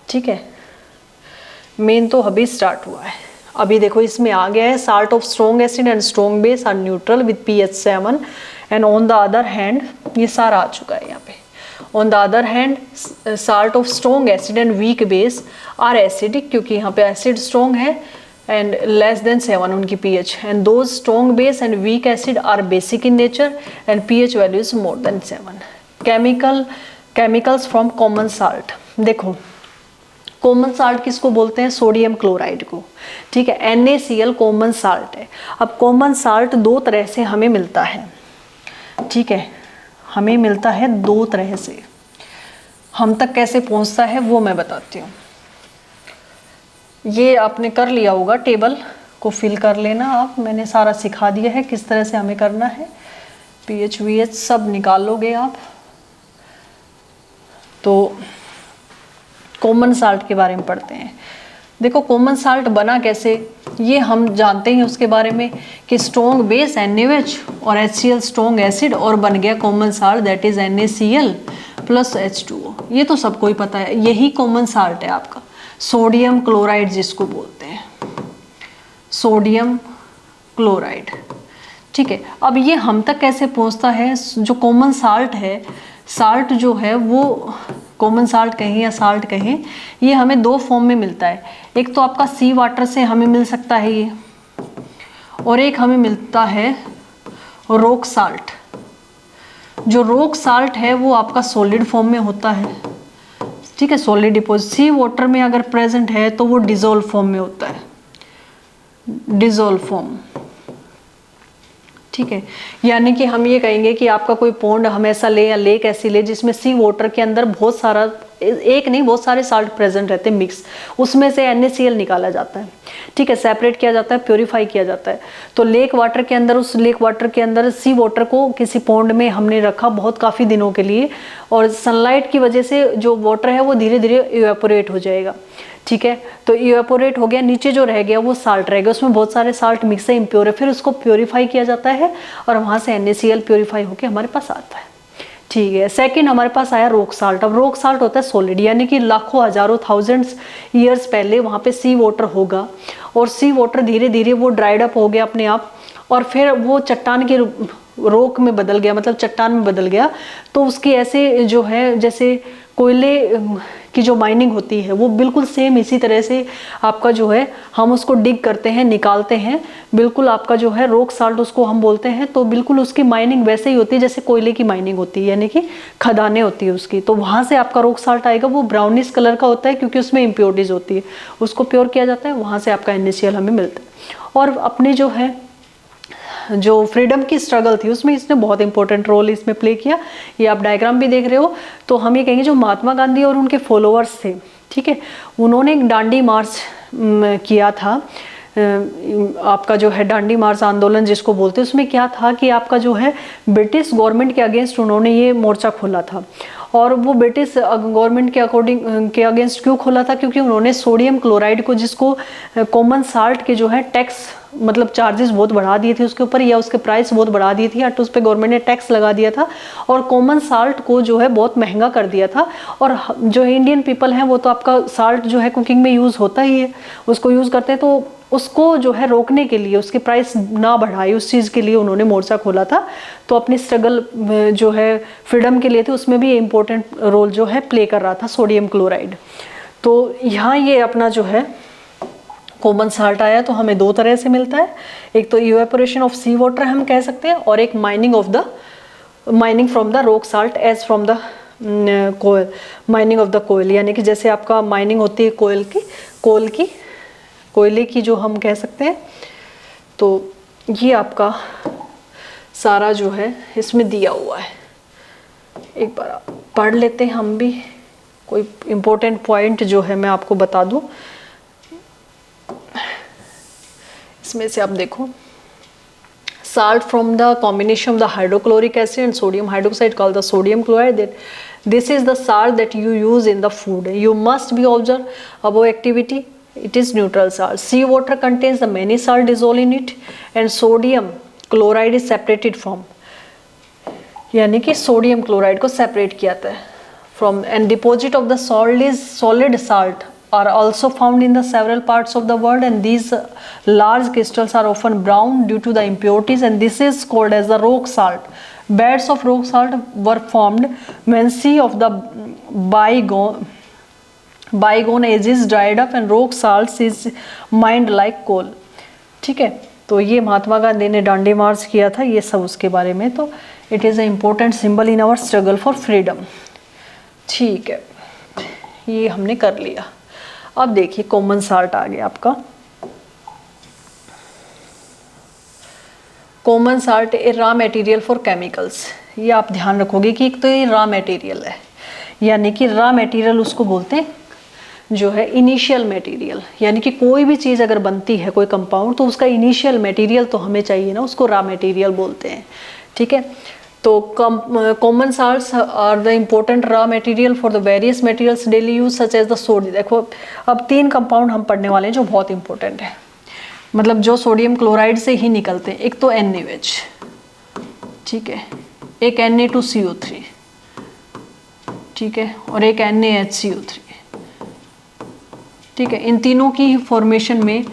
ठीक है। मेन तो अभी स्टार्ट हुआ है, अभी देखो इसमें आ गया है salt of strong acid and strong base are neutral with pH 7 and on the other hand, ये सारा आ चुका है यहाँ पे। On the other hand salt of strong acid and weak base are acidic, क्योंकि यहाँ पे एसिड स्ट्रॉन्ग है and less than 7 उनकी pH, and those strong base and weak acid are basic in nature and pH value is more than 7. Chemicals from common salt, देखो common salt किसको बोलते हैं, sodium chloride को, ठीक है। NaCl common salt है। अब कॉमन साल्ट दो तरह से हमें मिलता है, ठीक है, हमें मिलता है दो तरह से। हम तक कैसे पहुंचता है वो मैं बताती हूँ। ये आपने कर लिया होगा, टेबल को फिल कर लेना आप, मैंने सारा सिखा दिया है किस तरह से हमें करना है। पीएच वीएच सब निकाल लोगे आप। तो कॉमन साल्ट के बारे में पढ़ते हैं। देखो कॉमन साल्ट बना कैसे, ये हम जानते हैं उसके बारे में कि स्ट्रॉन्ग बेस NaOH और HCl स्ट्रॉन्ग एसिड और बन गया common salt, that is NaCl plus H2O। ये तो सबको ही पता है, यही कॉमन साल्ट है आपका। सोडियम क्लोराइड जिसको बोलते हैं, सोडियम क्लोराइड, ठीक है। अब ये हम तक कैसे पहुंचता है, जो कॉमन साल्ट है, साल्ट जो है वो कॉमन साल्ट कहें या साल्ट कहें, ये हमें दो फॉर्म में मिलता है। एक तो आपका सी वाटर से हमें मिल सकता है ये, और एक हमें मिलता है रॉक साल्ट। जो रॉक साल्ट है वो आपका सॉलिड फॉर्म में होता है, ठीक है, सॉलिड डिपोजिट। सी वाटर में अगर प्रेजेंट है तो वो डिजोल्व फॉर्म में होता है, डिजोल्व फॉर्म, ठीक है। यानी कि हम ये कहेंगे कि आपका कोई पॉन्ड हम ऐसा ले या लेक ऐसी ले जिसमें सी वाटर के अंदर बहुत सारा, एक नहीं बहुत सारे साल्ट प्रेजेंट रहते हैं मिक्स, उसमें से NaCl निकाला जाता है, ठीक है, सेपरेट किया जाता है, प्योरीफाई किया जाता है। तो लेक वाटर के अंदर, उस लेक वाटर के अंदर सी वाटर को किसी पॉन्ड में हमने रखा बहुत काफ़ी दिनों के लिए, और सनलाइट की वजह से जो वाटर है वो धीरे धीरे इवेपोरेट हो जाएगा, ठीक है। तो इवेपोरेट हो गया, नीचे जो रह गया वो साल्ट रह गया, उसमें बहुत सारे साल्ट मिक्स है, इम्प्योर है, फिर उसको प्योरीफाई किया जाता है और वहाँ से NaCl प्योरीफाई होकर हमारे पास आता है, ठीक है। सेकंड हमारे पास आया रॉक साल्ट। अब रॉक साल्ट होता है सॉलिड, यानी कि लाखों हजारों थाउजेंड्स ईयर्स पहले वहाँ पे सी वाटर होगा, और सी वाटर धीरे धीरे वो ड्राइड अप हो गया अपने आप, और फिर वो चट्टान के रॉक में बदल गया, मतलब चट्टान में बदल गया। तो उसकी ऐसे जो है, जैसे कोयले की जो माइनिंग होती है वो बिल्कुल सेम इसी तरह से आपका जो है हम उसको डिग करते हैं, निकालते हैं, बिल्कुल आपका जो है रॉक साल्ट उसको हम बोलते हैं। तो बिल्कुल उसकी माइनिंग वैसे ही होती है जैसे कोयले की माइनिंग होती है, यानी कि खदानें होती है उसकी। तो वहाँ से आपका रॉक साल्ट आएगा, वो ब्राउनिश कलर का होता है क्योंकि उसमें इम्प्योरिटीज होती है, उसको प्योर किया जाता है, वहाँ से आपका NaCl हमें मिलता है। और अपनी जो है जो फ्रीडम की स्ट्रगल थी उसमें इसने बहुत इंपॉर्टेंट रोल इसमें प्ले किया। ये आप डायग्राम भी देख रहे हो। तो हम ये कहेंगे जो महात्मा गांधी और उनके फॉलोअर्स थे, ठीक है, उन्होंने एक दांडी मार्च किया था, आपका जो है दांडी मार्च आंदोलन जिसको बोलते हैं। उसमें क्या था कि आपका जो है ब्रिटिश गवर्नमेंट के अगेंस्ट उन्होंने ये मोर्चा खोला था। और वो ब्रिटिश गवर्नमेंट के अगेंस्ट क्यों खोला था, क्योंकि उन्होंने सोडियम क्लोराइड को, जिसको कॉमन साल्ट के जो है टैक्स, मतलब चार्जेस बहुत बढ़ा दिए थे उसके ऊपर, या उसके प्राइस बहुत बढ़ा दिए थे, या तो उस पर गवर्नमेंट ने टैक्स लगा दिया था और कॉमन साल्ट को जो है बहुत महंगा कर दिया था। और जो इंडियन पीपल हैं वो तो आपका साल्ट जो है कुकिंग में यूज़ होता ही है, उसको यूज़ करते हैं। तो उसको जो है रोकने के लिए, उसकी प्राइस ना बढ़ाई, उस चीज़ के लिए उन्होंने मोर्चा खोला था। तो अपनी स्ट्रगल जो है फ्रीडम के लिए थी, उसमें भी इम्पोर्टेंट रोल जो है प्ले कर रहा था सोडियम क्लोराइड। तो यहाँ ये अपना जो है कॉमन साल्ट आया, तो हमें दो तरह से मिलता है, एक तो इवेपोरेशन ऑफ सी वाटर हम कह सकते हैं, और एक mining from the rock salt as from the coal, mining of the coal, यानी कि जैसे आपका माइनिंग होती है कोयले की जो हम कह सकते हैं। तो ये आपका सारा जो है इसमें दिया हुआ है, एक बार पढ़ लेते हैं हम भी, कोई इम्पोर्टेंट पॉइंट जो है मैं आपको बता दूं। इसमें से आप देखो, salt from the combination of the hydrochloric acid and sodium hydroxide called the sodium chloride, that this is the salt that you use in the food. You must be observe above activity, it is neutral salt. Sea water contains the many salt dissolved in it, and sodium chloride is separated from, यानी कि sodium chloride को separate किया जाता है from, and deposit of the solid salt are also found in the several parts of the world, and these large crystals are often brown due to the impurities, and this is called as the rock salt. Beds of rock salt were formed when sea of the bygone ages dried up, and rock salts is mined like coal. ठीक है, तो ये महात्मा गांधी ने दांडी मार्च किया था, ये सब उसके बारे में। तो it is a important symbol in our struggle for freedom. ठीक है, ये हमने कर लिया। अब देखिए कॉमन साल्ट आ गया आपका। Common salt A raw material for chemicals, ये आप ध्यान रखोगे कि एक तो ये रॉ मटेरियल है, यानी कि रॉ मटेरियल उसको बोलते हैं जो है इनिशियल मटेरियल, यानी कि कोई भी चीज़ अगर बनती है कोई कंपाउंड तो उसका इनिशियल मटेरियल तो हमें चाहिए ना, उसको रॉ मटेरियल बोलते हैं। ठीक है, तो common salts are the important raw material for the various materials daily use such as the sodium. देखो अब 3 कंपाउंड हम पढ़ने वाले हैं जो बहुत इंपॉर्टेंट है, मतलब जो सोडियम क्लोराइड से ही निकलते हैं। एक तो NaOH, ठीक है, एक Na2CO3, ठीक है, और एक NaHCO3, ठीक है। इन तीनों की फॉर्मेशन में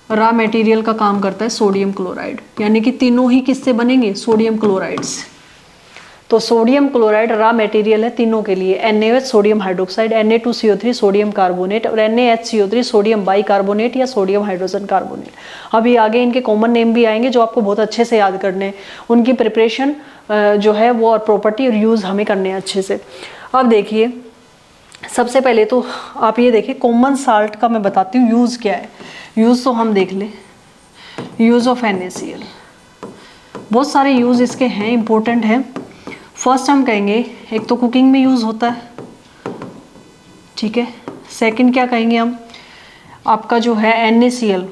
रॉ मटेरियल का काम करता है सोडियम क्लोराइड, यानी कि तीनों ही किससे बनेंगे, सोडियम क्लोराइड से। तो सोडियम क्लोराइड रॉ मटेरियल है तीनों के लिए। NaOH sodium hydroxide, Na2CO3 sodium carbonate और NaHCO3 सोडियम बाइकार्बोनेट या सोडियम हाइड्रोजन कार्बोनेट। अभी आगे इनके कॉमन नेम भी आएंगे जो आपको बहुत अच्छे से याद करने हैं, उनकी प्रिपरेशन जो है वो और प्रॉपर्टी और यूज़ हमें करने हैं अच्छे से। अब देखिए सबसे पहले तो आप ये देखिए कॉमन साल्ट का मैं बताती हूँ यूज़ क्या है। यूज़ तो हम देख लें, यूज़ ऑफ NaCl, बहुत सारे यूज़ इसके हैं, इम्पोर्टेंट हैं। फर्स्ट हम कहेंगे एक तो कुकिंग में यूज़ होता है, ठीक है। सेकंड क्या कहेंगे हम, आपका जो है NaCl,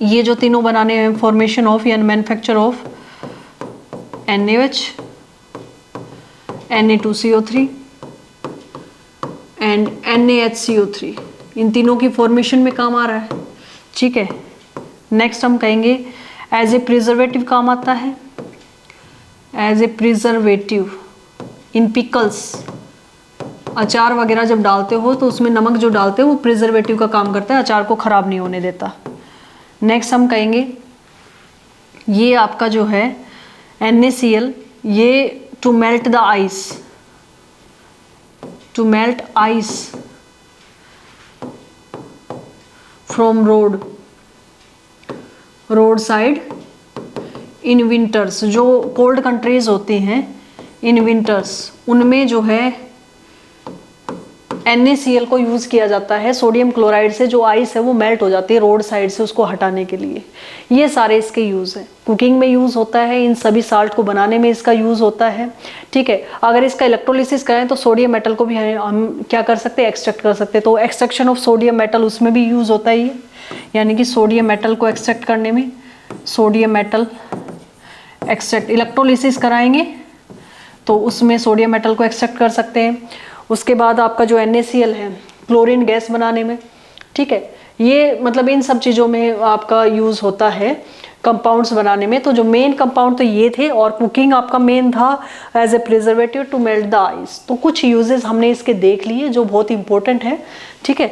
ये जो तीनों बनाने हैं फॉर्मेशन ऑफ या manufacture of NaOH, Na2CO3 and NaHCO3, इन तीनों की फॉर्मेशन में काम आ रहा है, ठीक है। नेक्स्ट हम कहेंगे एज ए प्रिजर्वेटिव काम आता है, as a preservative in pickles, अचार वगैरह जब डालते हो तो उसमें नमक जो डालते हो वो प्रिजर्वेटिव का काम करता है, अचार को ख़राब नहीं होने देता। नेक्स्ट हम कहेंगे ये आपका जो है NaCl, ये to melt the ice, to melt ice from road side in winters, जो कोल्ड कंट्रीज होती हैं इन विंटर्स उनमें जो है NaCl को यूज़ किया जाता है सोडियम क्लोराइड से, जो आइस है वो मेल्ट हो जाती है रोड साइड से, उसको हटाने के लिए। ये सारे इसके यूज़ हैं। कुकिंग में यूज़ होता है, इन सभी साल्ट को बनाने में इसका यूज़ होता है, ठीक है। अगर इसका इलेक्ट्रोलिसिस करें तो सोडियम मेटल को भी हम क्या कर सकते हैं, एक्सट्रैक्ट कर सकते हैं। तो एक्सट्रैक्शन ऑफ सोडियम मेटल उसमें भी यूज़ होता है ये, यानी कि सोडियम मेटल को एक्सट्रैक्ट करने में, सोडियम मेटल एक्सट्रैक्ट इलेक्ट्रोलिसिस कराएंगे तो उसमें सोडियम मेटल को एक्सट्रैक्ट कर सकते हैं। उसके बाद आपका जो NaCl है क्लोरीन गैस बनाने में, ठीक है। ये मतलब इन सब चीज़ों में आपका यूज़ होता है कंपाउंड्स बनाने में। तो जो मेन कंपाउंड तो ये थे, और कुकिंग आपका मेन था as a preservative to melt the ice. तो कुछ यूजेस हमने इसके देख लिए जो बहुत इंपॉर्टेंट है, ठीक है।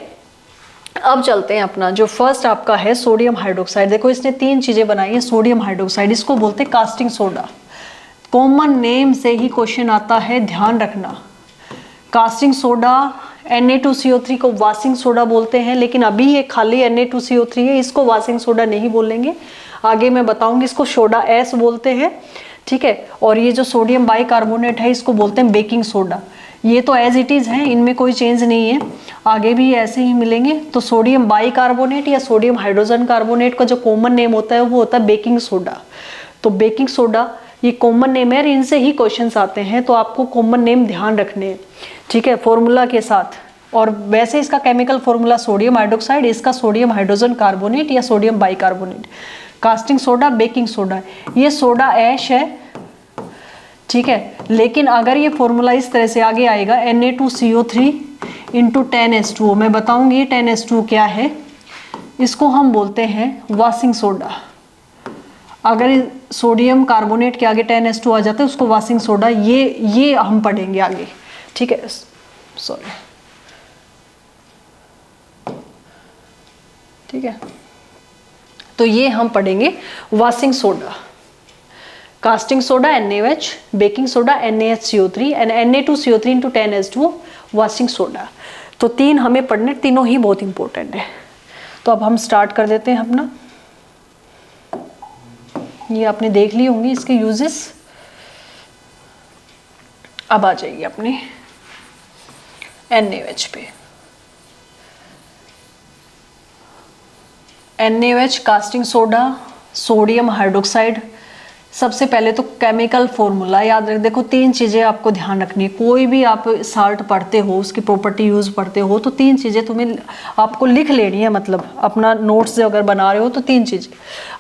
अब चलते हैं अपना जो फर्स्ट आपका है सोडियम हाइड्रोक्साइड। देखो इसने 3 चीज़ें बनाई है सोडियम हाइड्रोक्साइड, इसको बोलते हैं कास्टिंग सोडा। कॉमन नेम से ही क्वेश्चन आता है, ध्यान रखना। कास्टिंग सोडा, Na2CO3 को वाशिंग सोडा बोलते हैं, लेकिन अभी ये खाली Na2CO3 है, इसको वाशिंग सोडा नहीं बोलेंगे, आगे मैं बताऊंगी। इसको सोडा एस बोलते हैं, ठीक है। और ये जो सोडियम बाइकार्बोनेट है इसको बोलते हैं बेकिंग सोडा। ये तो एज इट इज़ है, इनमें कोई चेंज नहीं है, आगे भी ऐसे ही मिलेंगे। तो सोडियम बाइकार्बोनेट या सोडियम हाइड्रोजन कार्बोनेट का जो कॉमन नेम होता है वो होता है बेकिंग सोडा। तो बेकिंग सोडा ये कॉमन नेम है, इनसे ही क्वेश्चंस आते हैं, तो आपको कॉमन नेम ध्यान रखने हैं, ठीक है, फॉर्मूला के साथ। और वैसे इसका केमिकल फॉर्मूला सोडियम हाइड्रोक्साइड, इसका सोडियम हाइड्रोजन कार्बोनेट या sodium bicarbonate. Casting soda baking soda, ये सोडा ऐश है, ठीक है। लेकिन अगर ये फॉर्मूला इस तरह से आगे आएगा Na2CO3 इंटू 10H2O, मैं बताऊंगी 10H2O क्या है, इसको हम बोलते हैं वाशिंग सोडा। अगर सोडियम कार्बोनेट के आगे 10H2 आ जाता है उसको वाशिंग सोडा, ये हम पढ़ेंगे आगे, ठीक है। सॉरी, ठीक है, तो ये हम पढ़ेंगे washing soda. Casting soda NaOH, baking soda NaHCO3 and Na2CO3 into 10H2O washing soda. तो 3 हमें पढ़ने, तीनों ही बहुत इंपॉर्टेंट है। तो अब हम स्टार्ट कर देते हैं अपना। ये आपने देख ली होंगी इसके यूजेस। अब आ जाइए अपने NaOH पे। NaOH casting soda, sodium hydroxide, सबसे पहले तो केमिकल फॉर्मूला याद रख, देखो 3 चीज़ें आपको ध्यान रखनी है। कोई भी आप साल्ट पढ़ते हो, उसकी प्रॉपर्टी यूज़ पढ़ते हो तो 3 चीज़ें तुम्हें आपको लिख लेनी है, मतलब अपना नोट्स अगर बना रहे हो तो 3 चीज़ें।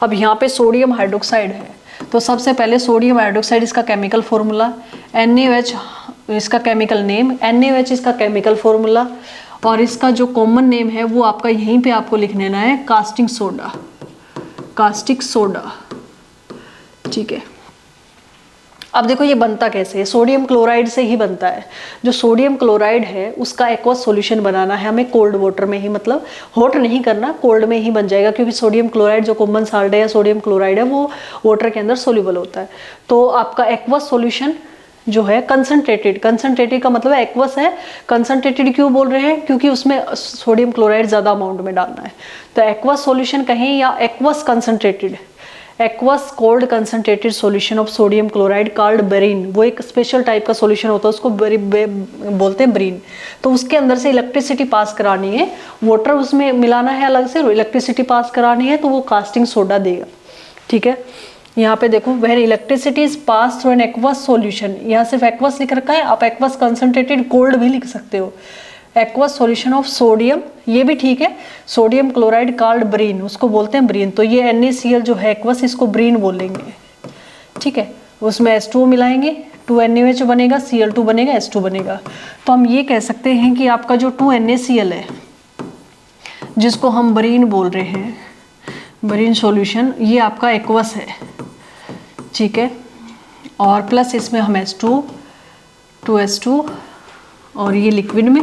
अब यहाँ पे सोडियम हाइड्रोक्साइड है, तो सबसे पहले सोडियम हाइड्रोक्साइड इसका केमिकल फॉर्मूला, NaOH इसका केमिकल नेम, NaOH इसका केमिकल फॉर्मूला, और इसका जो कॉमन नेम है वो आपका यहीं पे आपको लिख लेना है, कास्टिक सोडा, कास्टिक सोडा। ठीक है, अब देखो ये बनता कैसे है, सोडियम क्लोराइड से ही बनता है। जो सोडियम क्लोराइड है उसका एक्वस सॉल्यूशन बनाना है हमें कोल्ड वाटर में ही, मतलब हॉट नहीं करना, कोल्ड में ही बन जाएगा, क्योंकि सोडियम क्लोराइड जो कॉमन साल्ट है या सोडियम क्लोराइड है वो वाटर के अंदर सोल्यूबल होता है। तो आपका एक्वस सॉल्यूशन जो है कंसनट्रेटेड, कंसनट्रेटेड का मतलब एक्वस है। कंसनट्रेटेड क्यों बोल रहे हैं, क्योंकि उसमें सोडियम क्लोराइड ज़्यादा अमाउंट में डालना है। तो एक्वस सॉल्यूशन कहें या aqueous concentrated, aqueous cold concentrated solution of sodium chloride called brine, वो एक स्पेशल टाइप का सॉल्यूशन होता है, उसको बोलते हैं ब्रीन। तो उसके अंदर से इलेक्ट्रिसिटी पास करानी है, वाटर उसमें मिलाना है अलग से, इलेक्ट्रिसिटी पास करानी है, तो वो कास्टिंग सोडा देगा। ठीक है, यहाँ पे देखो when electricity is pass through an aqueous solution, यहाँ सिर्फ एक्वस लिख रखा है, आप एक्वस कंसनट्रेटेड कोल्ड भी लिख सकते हो। एक्वस सॉल्यूशन ऑफ सोडियम, ये भी ठीक है, सोडियम क्लोराइड कॉल्ड ब्रीन, उसको बोलते हैं ब्रीन। तो ये NaCl जो है एक्वस, इसको ब्रीन बोलेंगे। ठीक है, उसमें H2O मिलाएंगे, 2NaOH बनेगा, Cl2 बनेगा, H2 बनेगा। तो हम ये कह सकते हैं कि आपका जो 2NaCl है जिसको हम ब्रीन बोल रहे हैं, ब्रीन सॉल्यूशन, ये आपका एक्वस है। ठीक है, और प्लस इसमें हम H2, 2H2 और ये लिक्विड में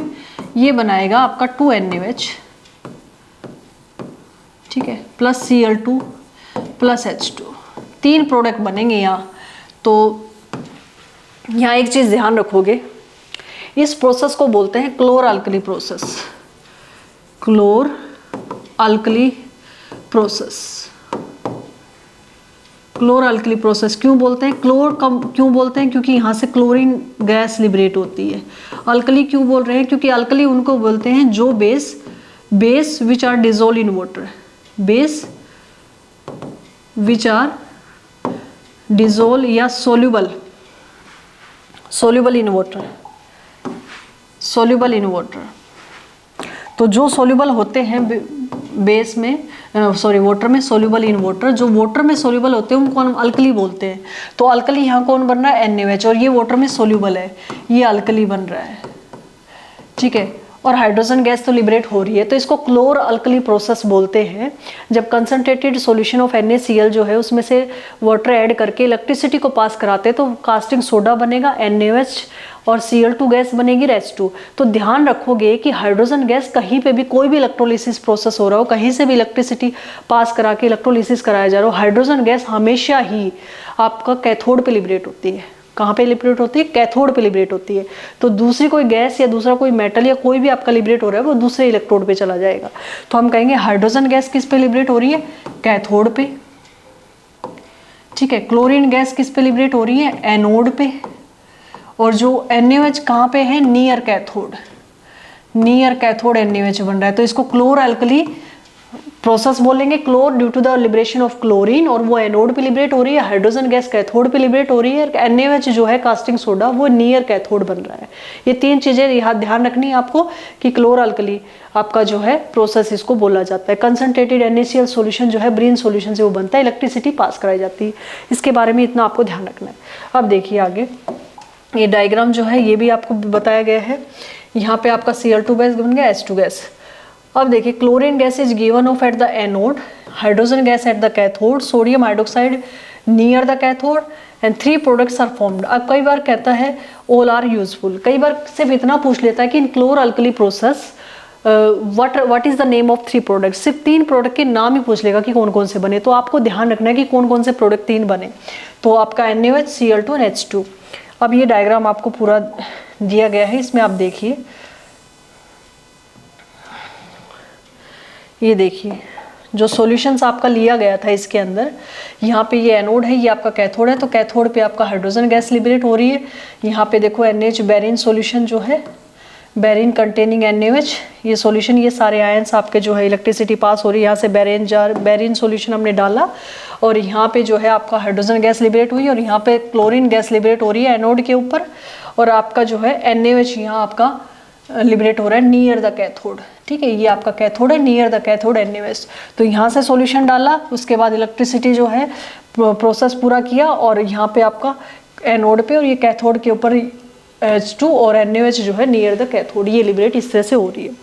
ये बनाएगा आपका 2NaOH। ठीक है, plus Cl2 plus H2, 3 product बनेंगे यहाँ। तो यहाँ एक चीज़ ध्यान रखोगे, इस प्रोसेस को बोलते हैं क्लोर alkali process, क्लोर alkali process. क्लोर alkali process क्यों बोलते हैं, क्लोर कम क्यों बोलते हैं, क्योंकि यहाँ से क्लोरीन गैस लिबरेट होती है। अल्कली क्यों बोल रहे हैं, क्योंकि अल्कली उनको बोलते हैं जो base which are dissolve in water, base which are dissolve या soluble in water, soluble in water. तो जो सोल्यूबल होते हैं बेस में, वाटर में, सोल्यूबल इन वाटर, जो वाटर में सोल्यूबल होते हैं उनको हम अल्कली बोलते हैं। तो अल्कली यहाँ कौन बन रहा है, NaOH, और ये वाटर में सोल्यूबल है, ये अल्कली बन रहा है। ठीक है, और हाइड्रोजन गैस तो लिबरेट हो रही है, तो इसको क्लोर अल्कली प्रोसेस बोलते हैं। जब कंसनट्रेटेड सॉल्यूशन ऑफ NaCl जो है उसमें से वाटर ऐड करके इलेक्ट्रिसिटी को पास कराते हैं, तो कास्टिंग सोडा बनेगा, NaOH, और Cl2 गैस बनेगी, H2। तो ध्यान रखोगे कि हाइड्रोजन गैस कहीं पे भी कोई भी इलेक्ट्रोलिसिस प्रोसेस हो रहा हो, कहीं से भी इलेक्ट्रिसिटी पास करा के इलेक्ट्रोलिसिस कराया जा रहा हो, हाइड्रोजन गैस हमेशा ही आपका कैथोड पे लिबरेट होती है। कहाँ पे लिबरेट होती है, कैथोड पे लिबरेट होती है। तो दूसरी कोई गैस या दूसरा कोई मेटल या कोई भी आपका लिबरेट हो रहा है वो दूसरे इलेक्ट्रोड पे चला जाएगा। तो हम कहेंगे हाइड्रोजन गैस किस पे लिबरेट हो रही है, कैथोड पे। ठीक है, क्लोरीन गैस किस पे लिबरेट हो रही है, एनोड पे। और जो NaOH कहाँ पे है, near cathode, near cathode NaOH बन रहा है। तो इसको क्लोर अल्कली प्रोसेस बोलेंगे, chlor due to the liberation of chlorine, और वो एनोड पे लिबरेट हो रही है, हाइड्रोजन गैस कैथोड पे लिबरेट हो रही है, NaOH जो है कास्टिंग सोडा वो नियर कैथोड बन रहा है। ये 3 चीजें यहाँ ध्यान रखनी है आपको कि क्लोर अल्कली आपका जो है प्रोसेस इसको बोला जाता है। कंसनट्रेटेड NaCl सॉल्यूशन जो है ब्रीन सॉल्यूशन से वो बनता है, इलेक्ट्रिसिटी पास कराई जाती है। इसके बारे में इतना आपको ध्यान रखना है। अब देखिए आगे, ये डायग्राम जो है ये भी आपको बताया गया है। यहाँ पे आपका Cl2 गैस बन गया, H2 गैस। अब देखिए, chlorine gas is given off at the anode, hydrogen gas at the cathode, sodium hydroxide near the cathode, and 3 products are formed. अब कई बार कहता है ऑल आर यूजफुल, कई बार सिर्फ इतना पूछ लेता है कि in chlor alkali process what is the name of 3 product, सिर्फ 3 प्रोडक्ट के नाम ही पूछ लेगा कि कौन कौन से बने। तो आपको ध्यान रखना है कि कौन कौन से प्रोडक्ट 3 बने। तो आपका NaOH, Cl2 और H2। अब ये डायग्राम आपको पूरा दिया गया है, इसमें आप देखिए, ये देखिए जो सॉल्यूशंस आपका लिया गया था इसके अंदर, यहाँ पे ये एनोड है, ये आपका कैथोड है। तो कैथोड पे आपका हाइड्रोजन गैस लिबरेट हो रही है। यहाँ पे देखो NH बेरिन सॉल्यूशन जो है, बेरिन कंटेनिंग NaOH, ये सॉल्यूशन, ये सारे आयंस आपके जो है इलेक्ट्रिसिटी पास हो रही है, यहाँ से बेरिन सॉल्यूशन हमने डाला और यहाँ पे जो है आपका हाइड्रोजन गैस लिबरेट हुई और यहाँ पे क्लोरीन गैस लिबरेट हो रही है एनोड के ऊपर और आपका जो है NaOH यहाँ आपका लिबरेट हो रहा है नियर द कैथोड। ठीक है, ये आपका कैथोड है, नियर द कैथोड NaOH। तो यहाँ से सॉल्यूशन डाला, उसके बाद इलेक्ट्रिसिटी जो है प्रोसेस पूरा किया और यहाँ पे आपका एनोड पे और ये कैथोड के ऊपर H2 और NaOH जो है नियर द कैथोड, ये लिबरेट इस तरह से हो रही है।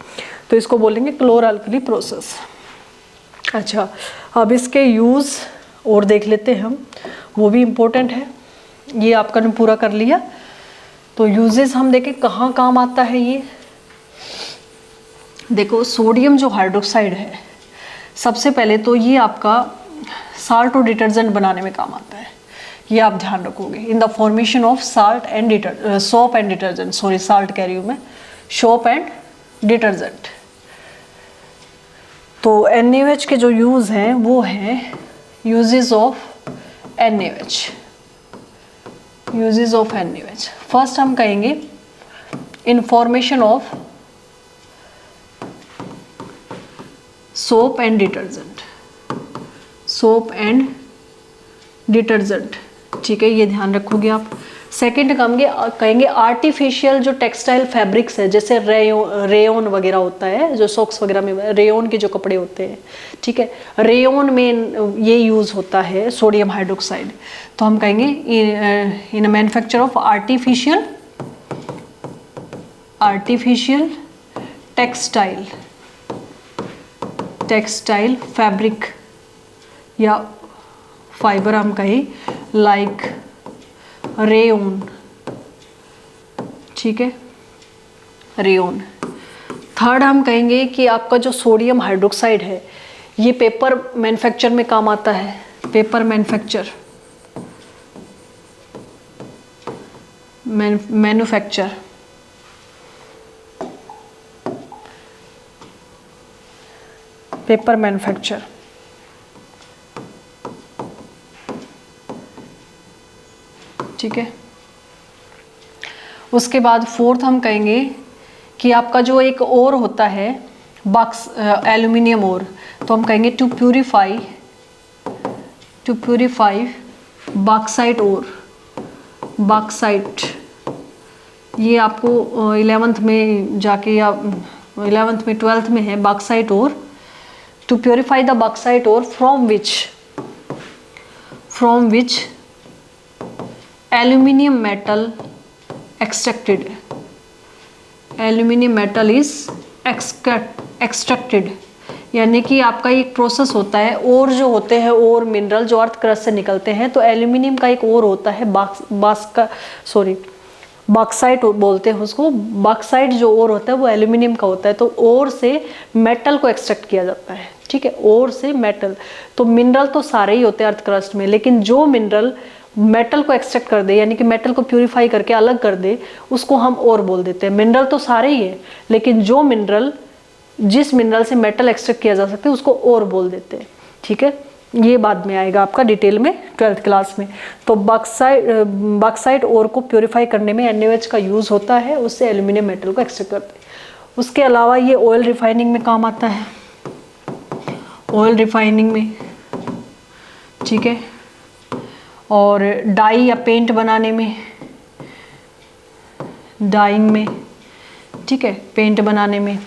तो इसको बोलेंगे क्लोर-अल्कली प्रोसेस। अच्छा, अब इसके यूज़ और देख लेते हैं हम, वो भी इम्पोर्टेंट है। ये आपका ने पूरा कर लिया। तो यूजेस हम देखें कहाँ काम आता है ये। देखो, सोडियम जो हाइड्रोक्साइड है, सबसे पहले तो ये आपका साल्ट और डिटर्जेंट बनाने में काम आता है, ये आप ध्यान रखोगे। In the formation of soap and detergent, sorry salt कह रही हूँ मैं, सोप एंड डिटर्जेंट। तो NaOH के जो यूज़ हैं वो हैं uses of NaOH। Uses of NaOH, first हम कहेंगे in formation of soap and detergent, soap and detergent. ठीक है, ये ध्यान रखोगे आप। सेकंड कहेंगे आर्टिफिशियल जो टेक्सटाइल फैब्रिक्स है, जैसे रेयोन वगैरह होता है, जो सॉक्स वगैरह में रेयोन के जो कपड़े होते हैं, ठीक है, रेयोन में ये यूज़ होता है सोडियम हाइड्रोक्साइड। तो हम कहेंगे इन manufacture of artificial textile fabric या फाइबर हम कहें लाइक रेयोन। ठीक है, रेयोन। थर्ड हम कहेंगे कि आपका जो सोडियम हाइड्रोक्साइड है ये पेपर मैन्युफैक्चर में काम आता है, पेपर मैन्युफैक्चर, पेपर मैन्युफैक्चर। ठीक है, उसके बाद फोर्थ हम कहेंगे कि आपका जो एक ओर होता है एल्यूमिनियम ओर, तो हम कहेंगे to purify bauxite ore. Bauxite, ये आपको 11th में जाके या 11th में 12th में है, bauxite ore. To purify the bauxite ore from which aluminium metal extracted, aluminium metal is extracted. यानी कि आपका एक प्रोसेस होता है, और जो होते हैं और मिनरल जो अर्थ क्रस्ट से निकलते हैं, तो एल्यूमिनियम का एक और होता है बॉक्साइट बोलते हैं उसको। बॉक्साइट जो और होता है वो एल्यूमिनियम का होता है। तो और से मेटल को एक्सट्रैक्ट किया जाता है। ठीक है, और से मेटल। तो मिनरल तो सारे ही होते हैं अर्थ क्रस्ट में, लेकिन जो मिनरल मेटल को एक्सट्रैक्ट कर दे, यानी कि मेटल को प्यूरिफाई करके अलग कर दे, उसको हम और बोल देते हैं। मिनरल तो सारे ही है, लेकिन जो मिनरल, जिस मिनरल से मेटल एक्सट्रैक्ट किया जा सकता है उसको और बोल देते हैं। ठीक है, ये बाद में आएगा आपका डिटेल में 12th क्लास में। तो बॉक्साइट ओर को प्यूरिफाई करने में NaOH का यूज़ होता है, उससे एल्यूमिनियम मेटल को एक्सट्रैक्ट करते हैं। उसके अलावा ये ऑयल रिफाइनिंग में काम आता है, ऑयल रिफाइनिंग में। ठीक है, और डाई या पेंट बनाने में, डाइंग में, ठीक है, पेंट बनाने में,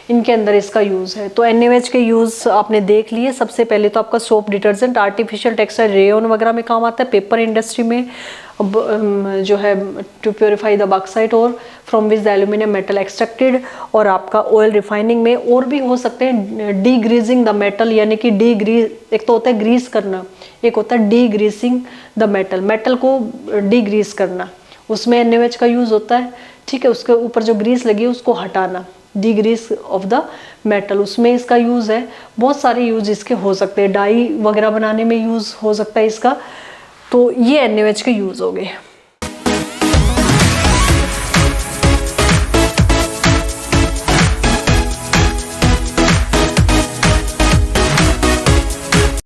इनके अंदर इसका यूज़ है। तो NaOH के यूज़ आपने देख लिए। सबसे पहले तो आपका soap, detergent, artificial textile, rayon वगैरह में काम आता है। पेपर इंडस्ट्री में जो है टू प्योरीफाई द बॉक्साइट और from which the aluminium metal extracted. और आपका ऑयल रिफाइनिंग में और भी हो सकते हैं, डी ग्रीजिंग द मेटल, यानी कि एक तो होता है ग्रीस करना, एक होता है D greasing the metal, metal को डी ग्रीस करना, उसमें NaOH का यूज़ होता है। ठीक है, उसके ऊपर जो ग्रीस लगी है उसको हटाना, degrease of the metal, उसमें इसका यूज़ है। बहुत सारे यूज़ इसके हो सकते हैं, डाई वगैरह बनाने में यूज़ हो सकता है इसका। तो ये NaOH के यूज़ हो गए।